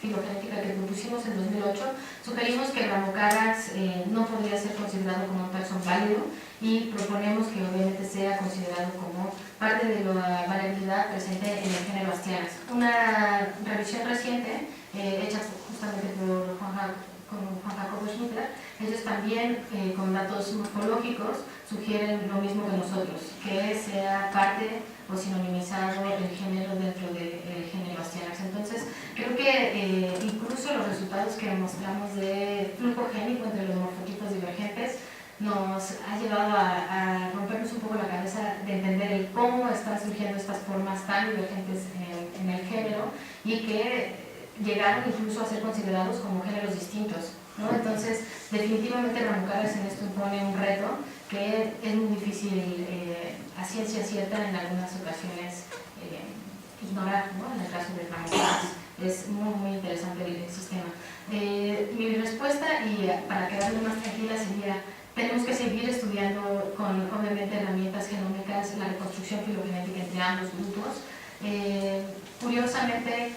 filogenética que propusimos en 2008, sugerimos que Brahmocarax no podría ser considerado como un taxón válido y proponemos que obviamente sea considerado como parte de la variabilidad presente en el género Astianax. Una revisión reciente, hecha justamente por Juan Jacobo Schmittler, ellos también con datos morfológicos sugieren lo mismo que nosotros, que sea parte o sinonimizado el género dentro del género Bastianax. Entonces, creo que incluso los resultados que mostramos de flujo génico entre los morfotipos divergentes nos ha llevado a rompernos un poco la cabeza de entender el cómo están surgiendo estas formas tan divergentes en el género y que llegaron incluso a ser considerados como géneros distintos, ¿no? Entonces, definitivamente Ramucales en esto impone un reto que es muy difícil a ciencia cierta en algunas ocasiones ignorar, ¿no? En el caso de Ramucales es muy, muy interesante el sistema. Mi respuesta, y para quedarme más tranquila, sería: tenemos que seguir estudiando con, obviamente, herramientas genómicas la reconstrucción filogenética entre ambos grupos. Curiosamente,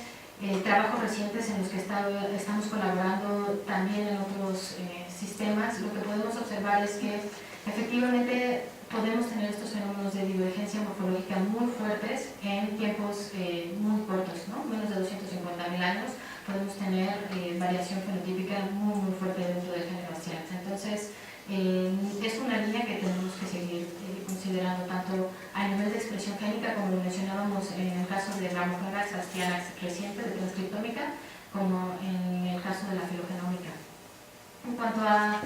trabajos recientes en los que estamos colaborando también en otros sistemas, lo que podemos observar es que efectivamente podemos tener estos fenómenos de divergencia morfológica muy fuertes en tiempos muy cortos, ¿no? Menos de 250.000 años, podemos tener variación fenotípica muy, muy fuerte dentro del género Bastianax. Entonces, es una línea que tenemos que seguir considerando tanto a nivel de expresión génica, como lo mencionábamos en el caso de Ramucales Bastianax reciente de transcriptómica, como en el caso de la filogenómica. En cuanto a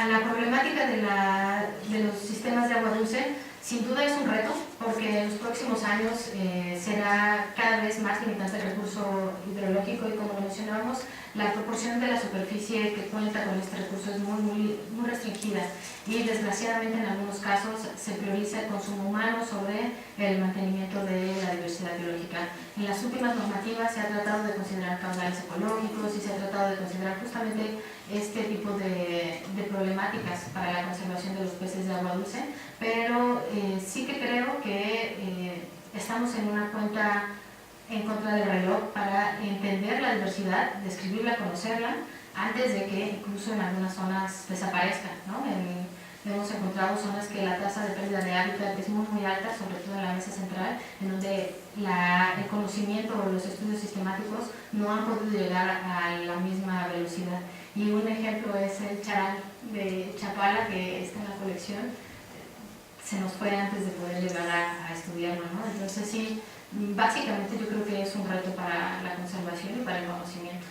la problemática de los sistemas de agua dulce, sin duda es un reto, porque en los próximos años será cada vez más limitante el recurso hidrológico y, como lo mencionábamos, la proporción de la superficie que cuenta con este recurso es muy restringida y, desgraciadamente, en algunos casos se prioriza el consumo humano sobre el mantenimiento de la diversidad biológica. En las últimas normativas se ha tratado de considerar caudales ecológicos y se ha tratado de considerar justamente este tipo de problemáticas para la conservación de los peces de agua dulce, pero sí que creo que estamos en una cuenta en contra del reloj para entender la diversidad, describirla, conocerla, antes de que incluso en algunas zonas desaparezca, ¿no? Hemos encontrado zonas que la tasa de pérdida de hábitat es muy alta, sobre todo en la mesa central, en donde el conocimiento o los estudios sistemáticos no han podido llegar a la misma velocidad. Y un ejemplo es el charal de Chapala, que está en la colección, se nos fue antes de poder llegar a estudiarlo, ¿no? Entonces sí, básicamente yo creo que es un reto para la conservación y para el conocimiento.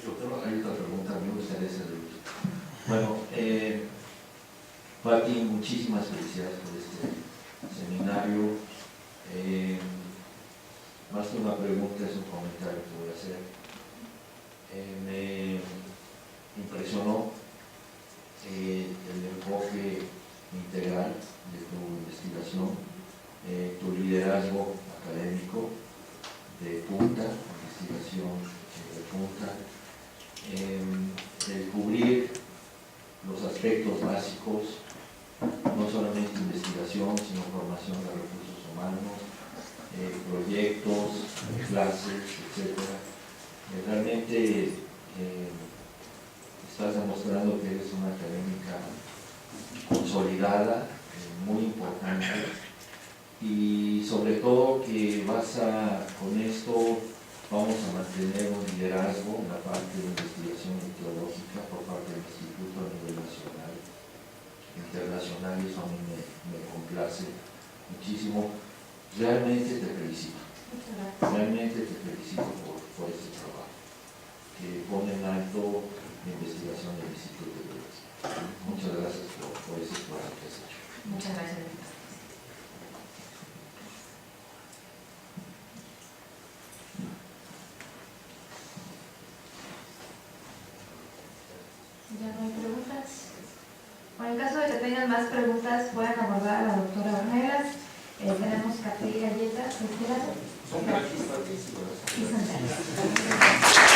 Doctor, hay otra pregunta, me gustaría hacerle. Bueno, Pati, muchísimas felicidades por este seminario. Más que una pregunta, es un comentario que voy a hacer. Me impresionó el enfoque integral de tu investigación, tu liderazgo académico de punta, investigación de punta, el cubrir los aspectos básicos, no solamente investigación, sino formación de recursos humanos, proyectos, clases, etc. Realmente estás demostrando que eres una académica consolidada, muy importante, y sobre todo que con esto vamos a mantener un liderazgo en la parte de investigación meteorológica por parte del Instituto a nivel nacional, internacional, y eso a mí me complace muchísimo. Realmente te felicito. Realmente te felicito por este trabajo que pone en alto la investigación del Instituto de Biología. Muchas gracias por ese esfuerzo que has hecho. Muchas gracias. ¿Ya no hay preguntas? Bueno, en caso de que tengan más preguntas, pueden abordar a la doctora Ornelas. Tenemos café y galletas de este lado. Son gratis, y sandalias.